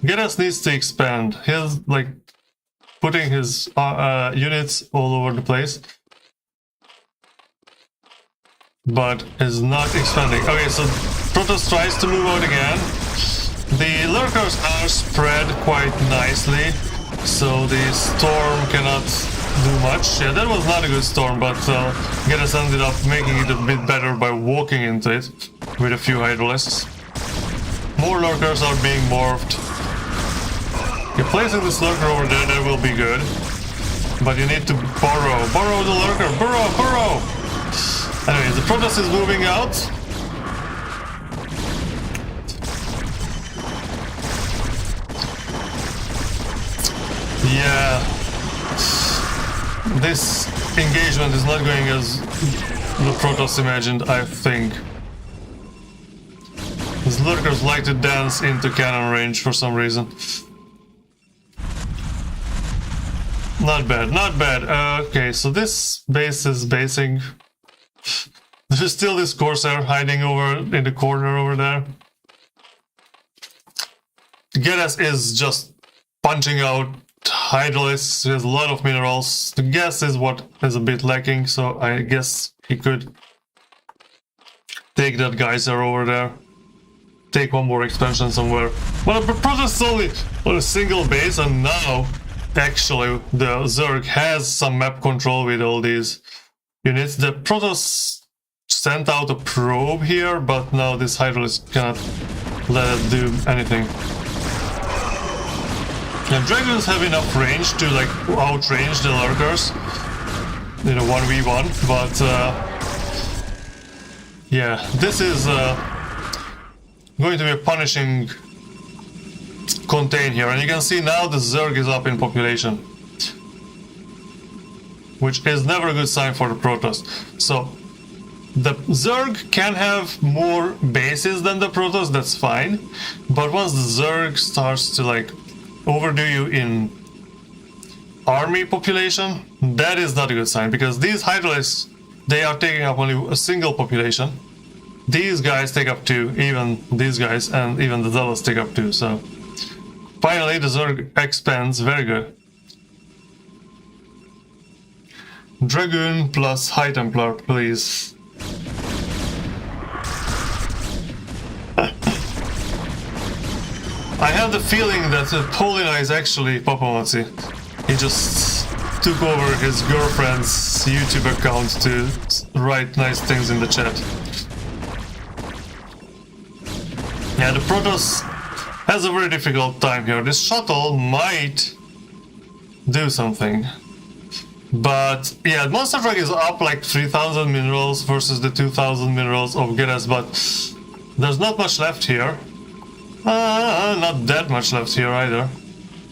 [SPEAKER 1] Geresz needs to expand. He's like putting his units all over the place, but is not expanding. Okay, so Protoss tries to move out again. The lurkers are spread quite nicely, so the storm cannot do much. Yeah, that was not a good storm, but Geresz ended up making it a bit better by walking into it with a few hydralisks. More lurkers are being morphed. You're placing this lurker over there, that will be good. But you need to burrow the lurker, burrow! Anyway, the Protoss is moving out. Yeah, this engagement is not going as the Protoss imagined, I think. These lurkers like to dance into cannon range for some reason. Not bad, not bad. Okay, so this base is basing. There's still this Corsair hiding over in the corner over there. Geresz is just punching out Hydralisks. He has a lot of minerals. The gas is what is a bit lacking, so I guess he could take that geyser over there. Take one more expansion somewhere. But the Protoss is only on a single base, and now actually the Zerg has some map control with all these units. The Protoss sent out a probe here, but now this Hydralisk cannot let it do anything. And Dragons have enough range to like outrange the lurkers in a 1v1, but yeah, this is going to be a punishing contain here, and you can see now the Zerg is up in population, which is never a good sign for the Protoss. So the Zerg can have more bases than the Protoss, that's fine, but once the Zerg starts to like overdo you in army population, that is not a good sign, because these Hydralisks, they are taking up only a single population. These guys take up 2, even these guys, and even the Zealots take up 2, so finally the Zerg expands, very good. Dragoon plus High Templar, please. I have the feeling that Polina is actually Papamatsi. He just took over his girlfriend's YouTube account to write nice things in the chat. Yeah, the Protoss has a very difficult time here. This shuttle might do something. But yeah, Monster Truck is up like 3000 minerals versus the 2000 minerals of Geresz, but there's not much left here. Not that much left here either.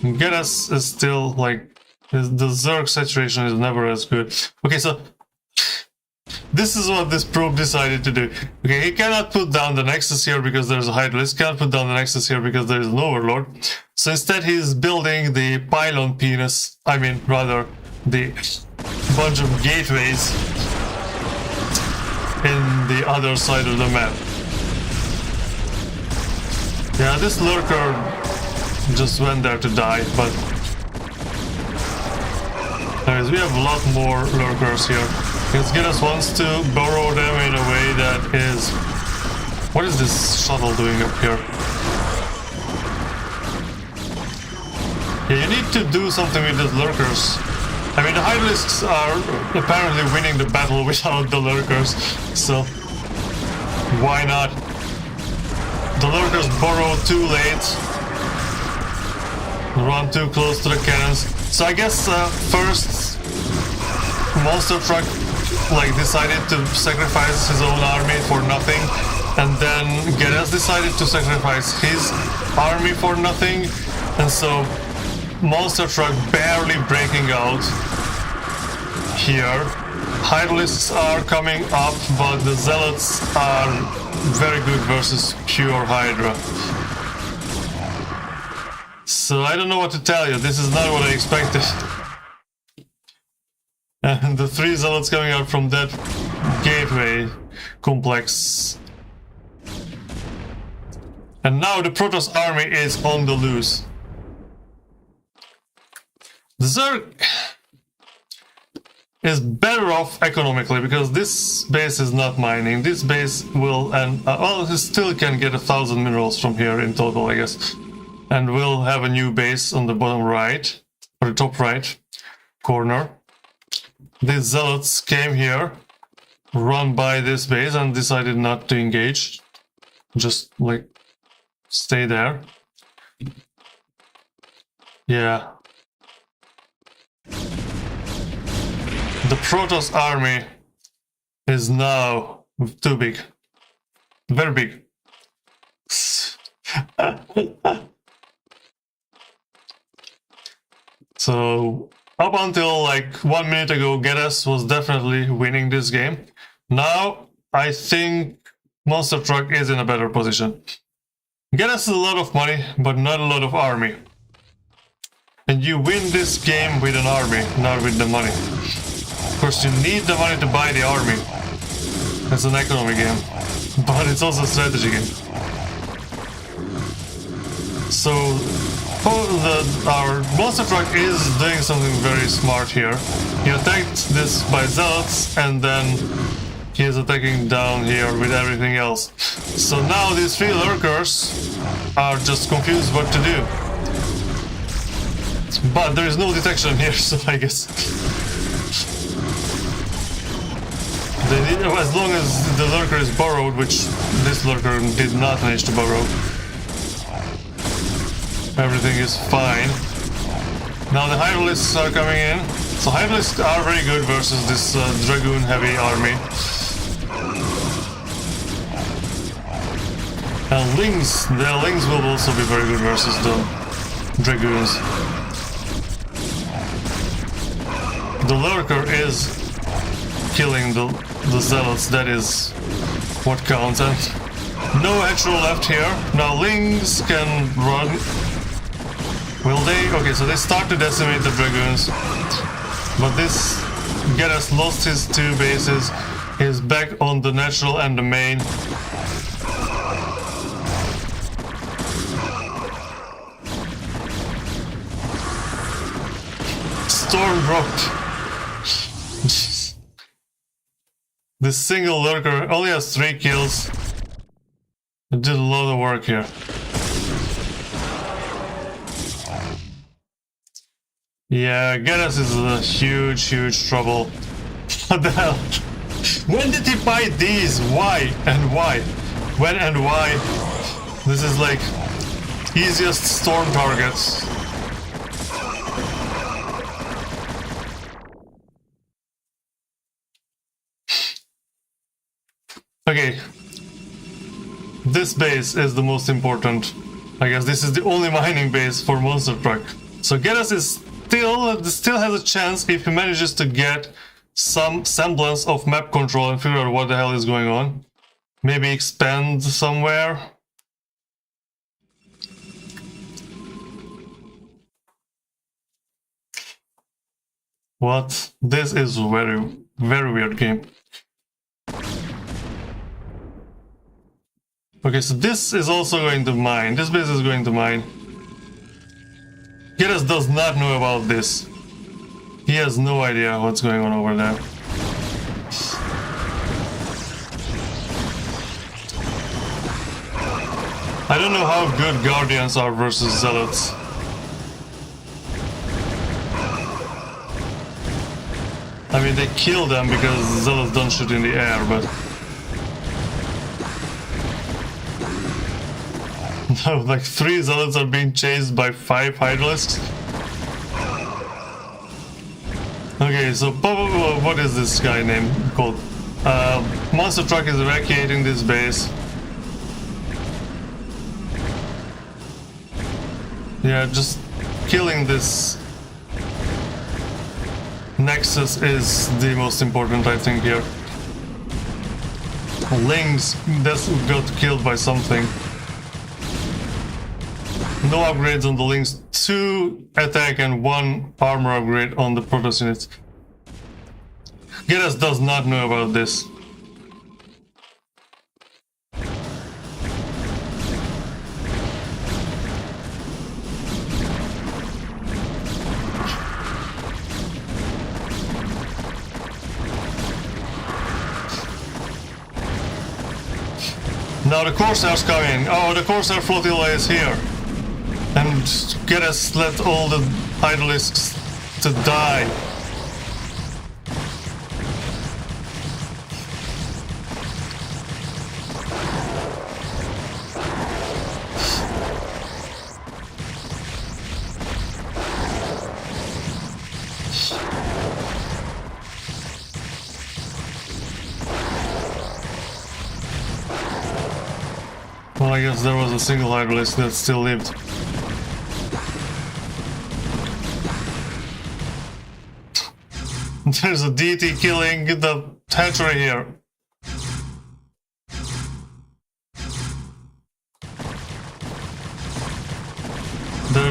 [SPEAKER 1] Geresz is still like, the Zerg saturation is never as good. Okay, so this is what this probe decided to do. Okay, he cannot put down the Nexus here because there's a Hydralisk, cannot put down the Nexus here because there is an Overlord. So instead he's building the pylon penis, I mean rather the bunch of gateways in the other side of the map. Yeah, this lurker just went there to die, but anyways, we have a lot more lurkers here. Because Geresz wants to burrow them in a way that is... What is this shuttle doing up here? Yeah, you need to do something with these lurkers. I mean, the Hydralisks are apparently winning the battle without the lurkers, so why not? The lurkers burrow too late, run too close to the cannons. So I guess first Monster Truck like decided to sacrifice his own army for nothing, and then Geresz decided to sacrifice his army for nothing, and so Monster Truck barely breaking out here. Hydralisks are coming up, but the Zealots are very good versus pure Hydra. So I don't know what to tell you, this is not what I expected. And the 3 Zealots coming out from that gateway complex. And now the Protoss army is on the loose. The Zerg is better off economically because this base is not mining. This base will, and well, it still can get 1000 minerals from here in total, I guess. And we'll have a new base on the bottom right, or the top right corner. These Zealots came here, run by this base, and decided not to engage. Just like stay there. Yeah. The Protoss army is now too big. Very big. So up until like 1 minute ago, Geresz was definitely winning this game. Now I think Monster Truck is in a better position. Geresz is a lot of money, but not a lot of army. And you win this game with an army, not with the money. Of course, you need the money to buy the army. It's an economy game, but it's also a strategy game. So our Monster Truck is doing something very smart here. He attacked this by zealots, and then he is attacking down here with everything else. So now these three lurkers are just confused what to do. But there is no detection here, so I guess they need, as long as the lurker is borrowed, which this lurker did not manage to borrow, everything is fine. Now the Hydralisks are coming in. So Hydralisks are very good versus this Dragoon heavy army. And Lings, the Lings will also be very good versus the Dragoons. The lurker is killing the zealots, that is what counts. And no actual left here. Now Lings can run. Will they? Okay, so they start to decimate the Dragoons. But this Geresz lost his two bases. He's back on the natural and the main. Storm dropped. This single lurker only has 3 kills. It did a lot of work here. Yeah, Geresz is a huge trouble. What the hell? When did he buy these? Why and why? When and why? This is like easiest storm targets. Okay, this base is the most important. I guess this is the only mining base for Monster Truck. So Geresz is still has a chance if he manages to get some semblance of map control and figure out what the hell is going on. Maybe expand somewhere. What? This is very weird game. Okay, so this is also going to mine. This base is going to mine. Geresz does not know about this. He has no idea what's going on over there. I don't know how good Guardians are versus Zealots. I mean, they kill them because Zealots don't shoot in the air, but... No, like 3 Zealots are being chased by 5 Hydralisks. Okay, so what is this guy name called? Monster Truck is evacuating this base. Yeah, just killing this Nexus is the most important, I think, here. Lings got killed by something. No upgrades on the Lings, 2 attack and 1 armor upgrade on the Protoss units. Geresz does not know about this. Now the Corsairs come in. Oh, the Corsair flotilla is here. And Geresz let all the Hydralisks to die. Well, I guess there was a single Hydralisk that still lived. There's a DT killing the hatchery here. There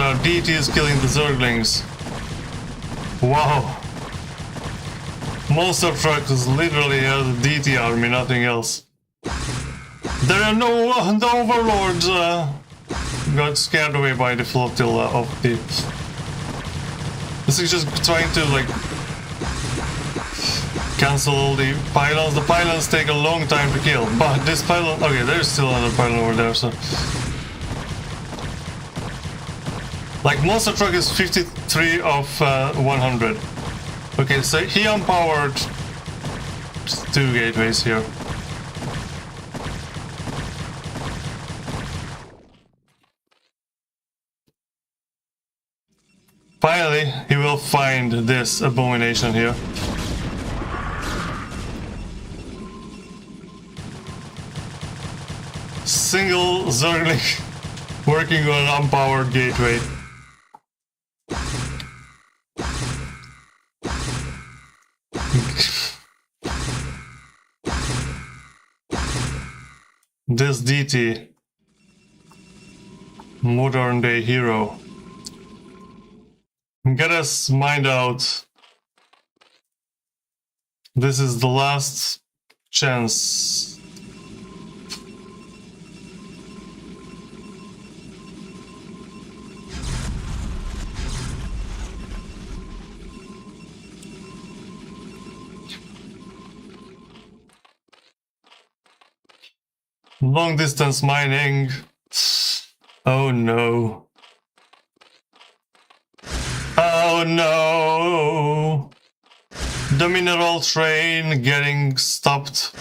[SPEAKER 1] are DTs killing the Zerglings. Wow. Monster Truck is literally a DT army, nothing else. There are no overlords. Got scared away by the flotilla of the. This is just trying to like cancel all the pylons. The pylons take a long time to kill, but this pylon. Okay, there's still another pylon over there. So, like Monster Truck is 53 of 100. Okay, so he empowered 2 gateways here. Finally, he will find this abomination here. Single Zergling working on an unpowered gateway. This DT, modern day hero. Geresz mind out. This is the last chance. Long distance mining. Oh no. Oh no! The mineral train getting stopped.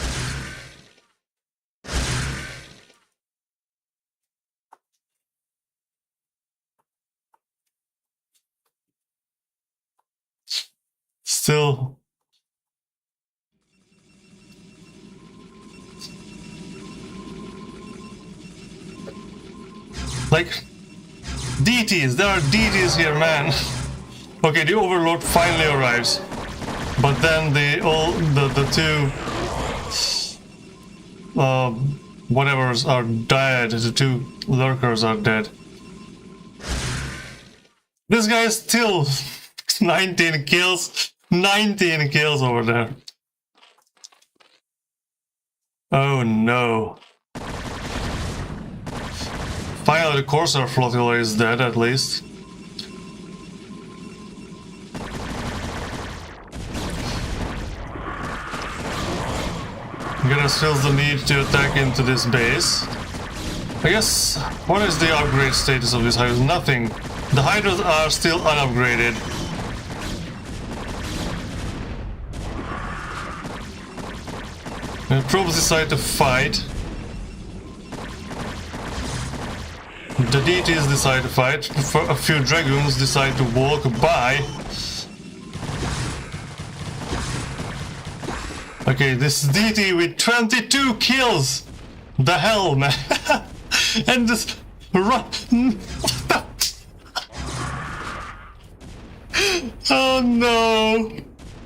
[SPEAKER 1] Still. Like, DTs, there are DTs here, man. Okay, the Overlord finally arrives, but then the two whatevers are dead. The 2 lurkers are dead. This guy is still 19 kills. 19 kills over there. Oh no. Finally, the Corsair flotilla is dead, at least. Geresz feels the need to attack into this base. I guess, what is the upgrade status of this Hydras? Nothing. The Hydras are still unupgraded. And probes decide to fight. The DTs decide to fight. A few Dragoons decide to walk by. Okay, this DT with 22 kills! The hell, man! And this run. Oh no!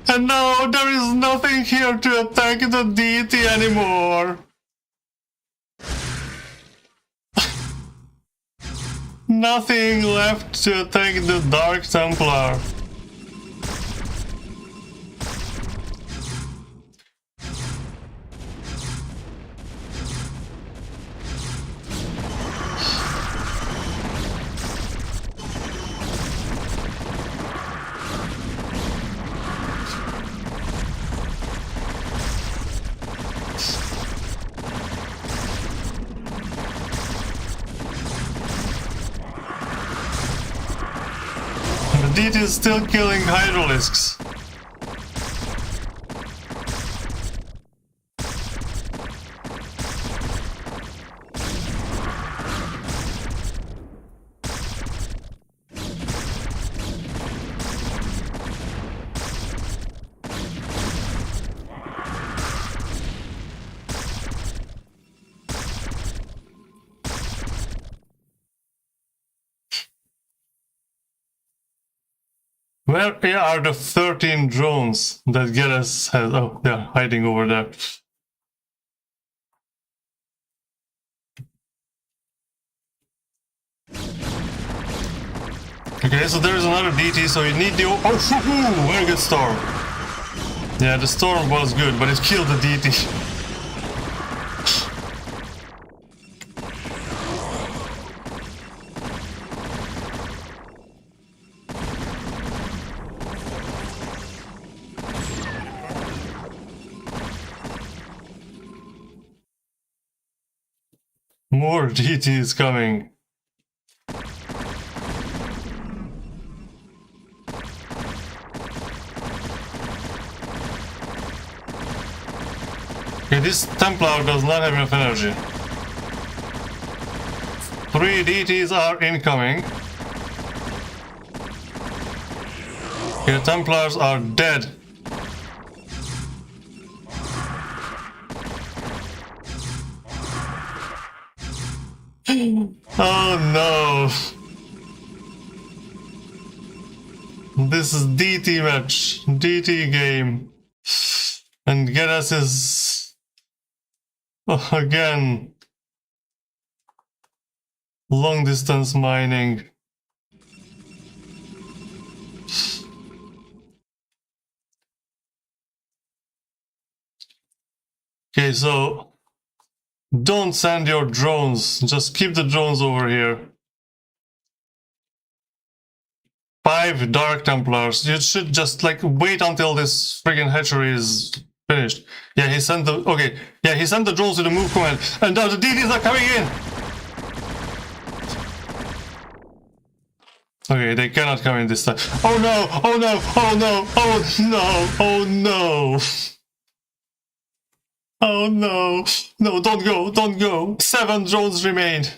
[SPEAKER 1] And now there is nothing here to attack the DT anymore! Nothing left to attack the Dark Templar. DT is still killing Hydralisks. Where are the 13 drones that Geresz has? Oh, they're hiding over there. Okay, so there's another DT, so you need the... Oh, very good storm. Yeah, the storm was good, but it killed the DT. More DTs coming. Okay, this Templar does not have enough energy. 3 DTs are incoming. Okay, the Templars are dead. Oh no! This is DT match, DT game, and Geresz is again long distance mining. Okay, so don't send your drones, just keep the drones over here. 5 Dark Templars. You should just like wait until this friggin' hatchery is finished. Yeah, he sent the... Okay, yeah, he sent the drones to the move command. And now the DTs are coming in! Okay, they cannot come in this time. Oh no! Oh no! Oh no! Oh no! Oh no! Oh no! No, don't go! Don't go! 7 drones remained!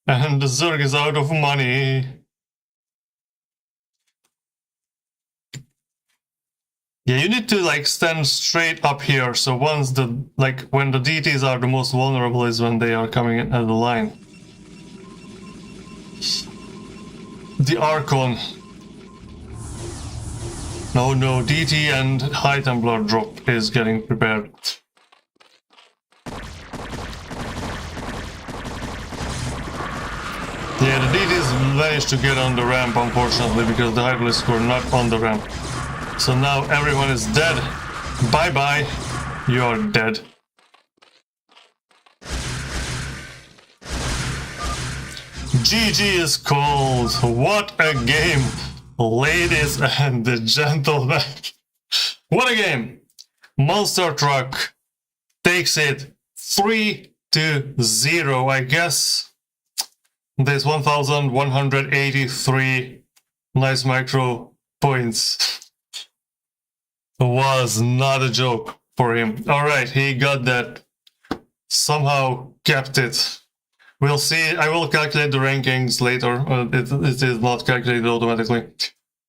[SPEAKER 1] And the Zerg is out of money. Yeah, you need to like stand straight up here, so once the, like, when the DTs are the most vulnerable is when they are coming in at the line. The Archon. No, no, DT and High Templar drop is getting prepared. Yeah, the DTs managed to get on the ramp, unfortunately, because the Hydralisks were not on the ramp. So now everyone is dead. Bye-bye. You're dead. GG is called. What a game, ladies and gentlemen. What a game. Monster Truck takes it 3-0, I guess. There's 1,183 Nice Micro points. Was not a joke for him. Alright, he got that. Somehow kept it. We'll see. I will calculate the rankings later. It is not calculated automatically.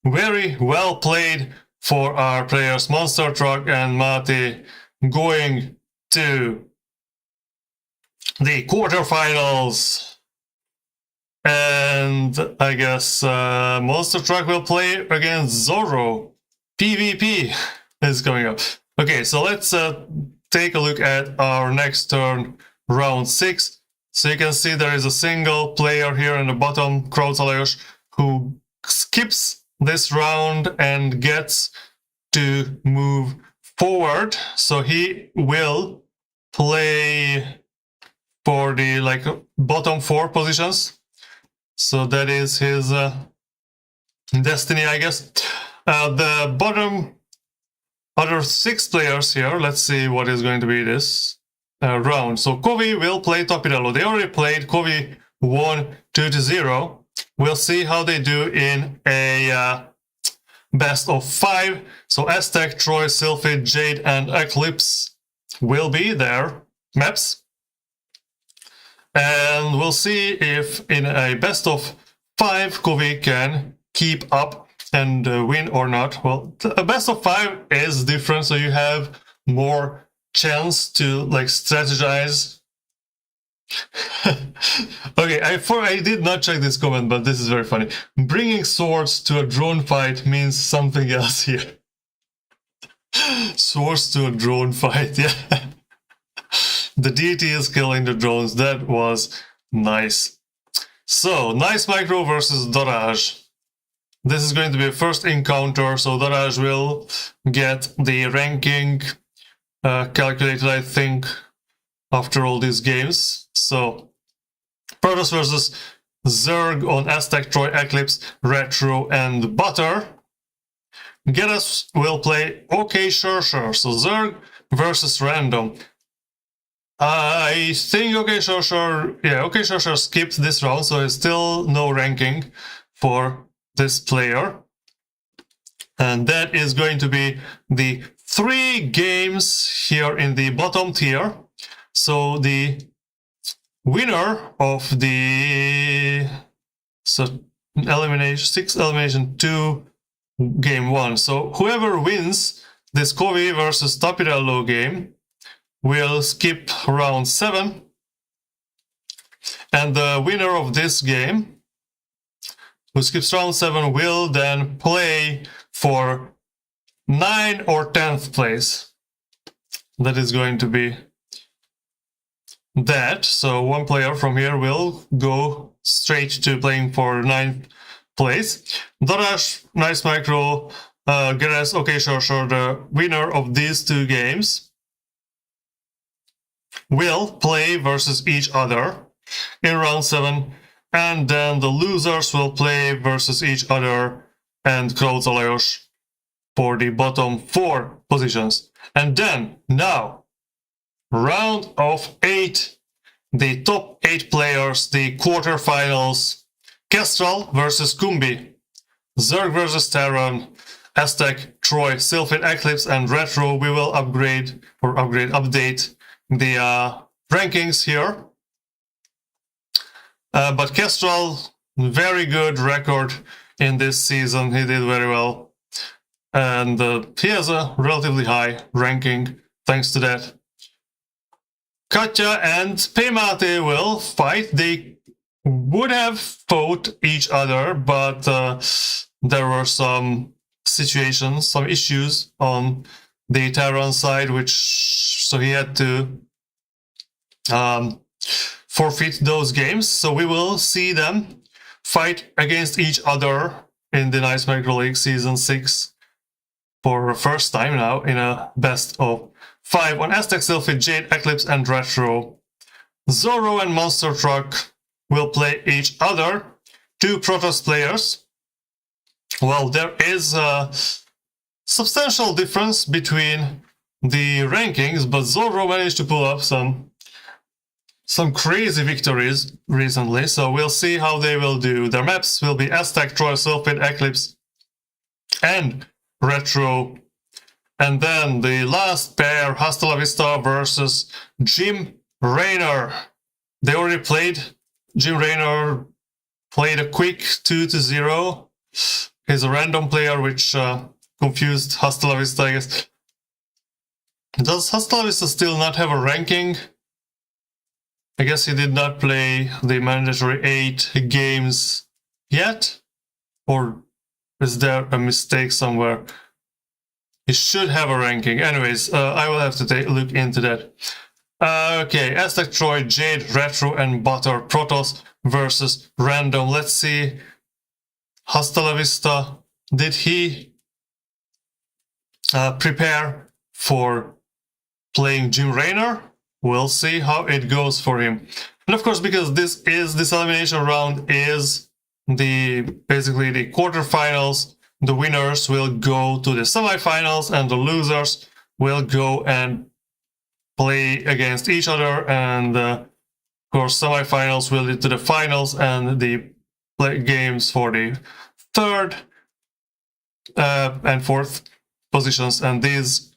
[SPEAKER 1] Very well played for our players Monster Truck and Mate, going to the quarterfinals. And I guess Monster Truck will play against Zorro. PvP is coming up. Okay, so let's take a look at our next turn, round 6. So you can see there is a single player here in the bottom, Leauge, who skips this round and gets to move forward. So he will play for the like bottom 4 positions. So that is his destiny, I guess. The bottom other 6 players here, let's see what is going to be this round. So Kovi will play Topirello. They already played. Kovi won 2-0. We'll see how they do in a best of 5. So Aztec, Troy, Sylphid, Jade, and Eclipse will be their maps. And we'll see if in a best of 5 Kovi can keep up and win or not. Well, a best of 5 is different, so you have more chance to like strategize Okay, I did not check this comment, but this is very funny. Bringing swords to a drone fight means something else here. Swords to a drone fight, yeah. The deity is killing the drones. That was nice. So, Nice Micro versus Darázs. This is going to be a first encounter, so Darázs will get the ranking calculated, I think, after all these games. So, Protoss versus Zerg on Aztec, Troy, Eclipse, Retro, and Butter. Geresz will play OK Sure, so Zerg versus Random. I think OK Sure, OK Sure skipped this round, so there's still no ranking for this player. And that is going to be the 3 games here in the bottom tier. So the winner of the elimination 2 game 1. So whoever wins this Kovi versus Tapirello game will skip round 7. And the winner of this game, who skips round 7, will then play for 9th or 10th place. That is going to be that. So one player from here will go straight to playing for 9th place. Darázs, Nice Micro, Geresz, OK Sure, the winner of these 2 games will play versus each other in round 7, and then the losers will play versus each other and Nice Micro Leauge for the bottom 4 positions. And then, now, round of 8, the top 8 players, the quarterfinals. Kestrel versus Kumbi, Zerg versus Terran, Aztec, Troy, Sylphid, Eclipse, and Retro. We will update the rankings here. But Kestrel, very good record in this season. He did very well. And he has a relatively high ranking thanks to that. Katya and PMate will fight. They would have fought each other, but there were some situations, some issues on the Terran side, so he had to forfeit those games. So we will see them fight against each other in the Nice Micro Leauge Season 6 for the first time now in a best of 5 on Aztec, Sylphid, Jade, Eclipse, and Retro. Zorro and Monster Truck will play each other. 2 Protoss players. Well, there is a substantial difference between the rankings, but Zorro managed to pull up some crazy victories recently, so we'll see how they will do. Their maps will be Aztec, Troy, Sylphid, Eclipse, and Retro. And then the last pair, Hasta La Vista versus Jim Raynor. They already played. Jim Raynor played a quick 2-0. He's a random player, which confused Hasta La Vista, I guess. Does Hasta La Vista still not have a ranking? I guess he did not play the mandatory 8 games yet? Or is there a mistake somewhere? He should have a ranking. Anyways, I will have to take a look into that. Okay, Aztec, Troy, Jade, Retro, and Butter. Protoss versus Random. Let's see. Hasta La Vista. Did he prepare for playing Jim Raynor? We'll see how it goes for him. And of course, because this elimination round is basically the quarterfinals, the winners will go to the semifinals and the losers will go and play against each other, and of course semifinals will lead to the finals and the games for the 3rd and 4th positions. And these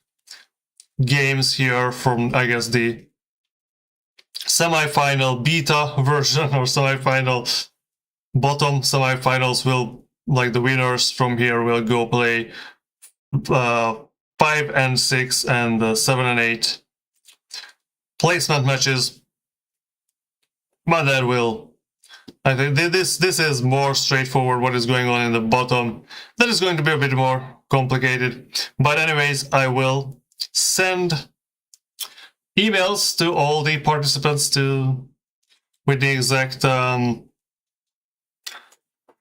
[SPEAKER 1] games here from, I guess, the semifinal beta version or semifinal bottom semifinals will, like, the winners from here will go play 5 and 6 and 7 and 8 placement matches. but that will... I think this is more straightforward what is going on in the bottom. That is going to be a bit more complicated. But anyways, I will send emails to all the participants with the exact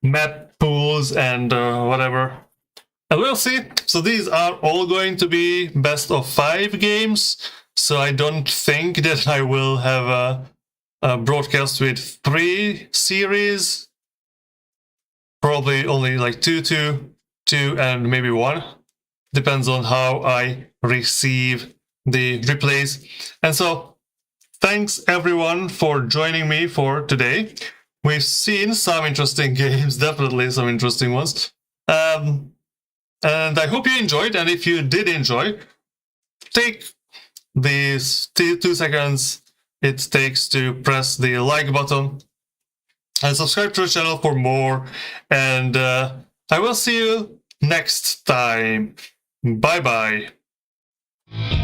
[SPEAKER 1] map pools and whatever. And we'll see. So these are all going to be best of 5 games. So I don't think that I will have a broadcast with 3 series. Probably only like 2, and maybe 1. Depends on how I receive the replays. And so thanks everyone for joining me for today. We've seen some interesting games, definitely some interesting ones. And I hope you enjoyed, and if you did enjoy, take these 2 seconds it takes to press the like button and subscribe to the channel for more, and I will see you next time. Bye bye.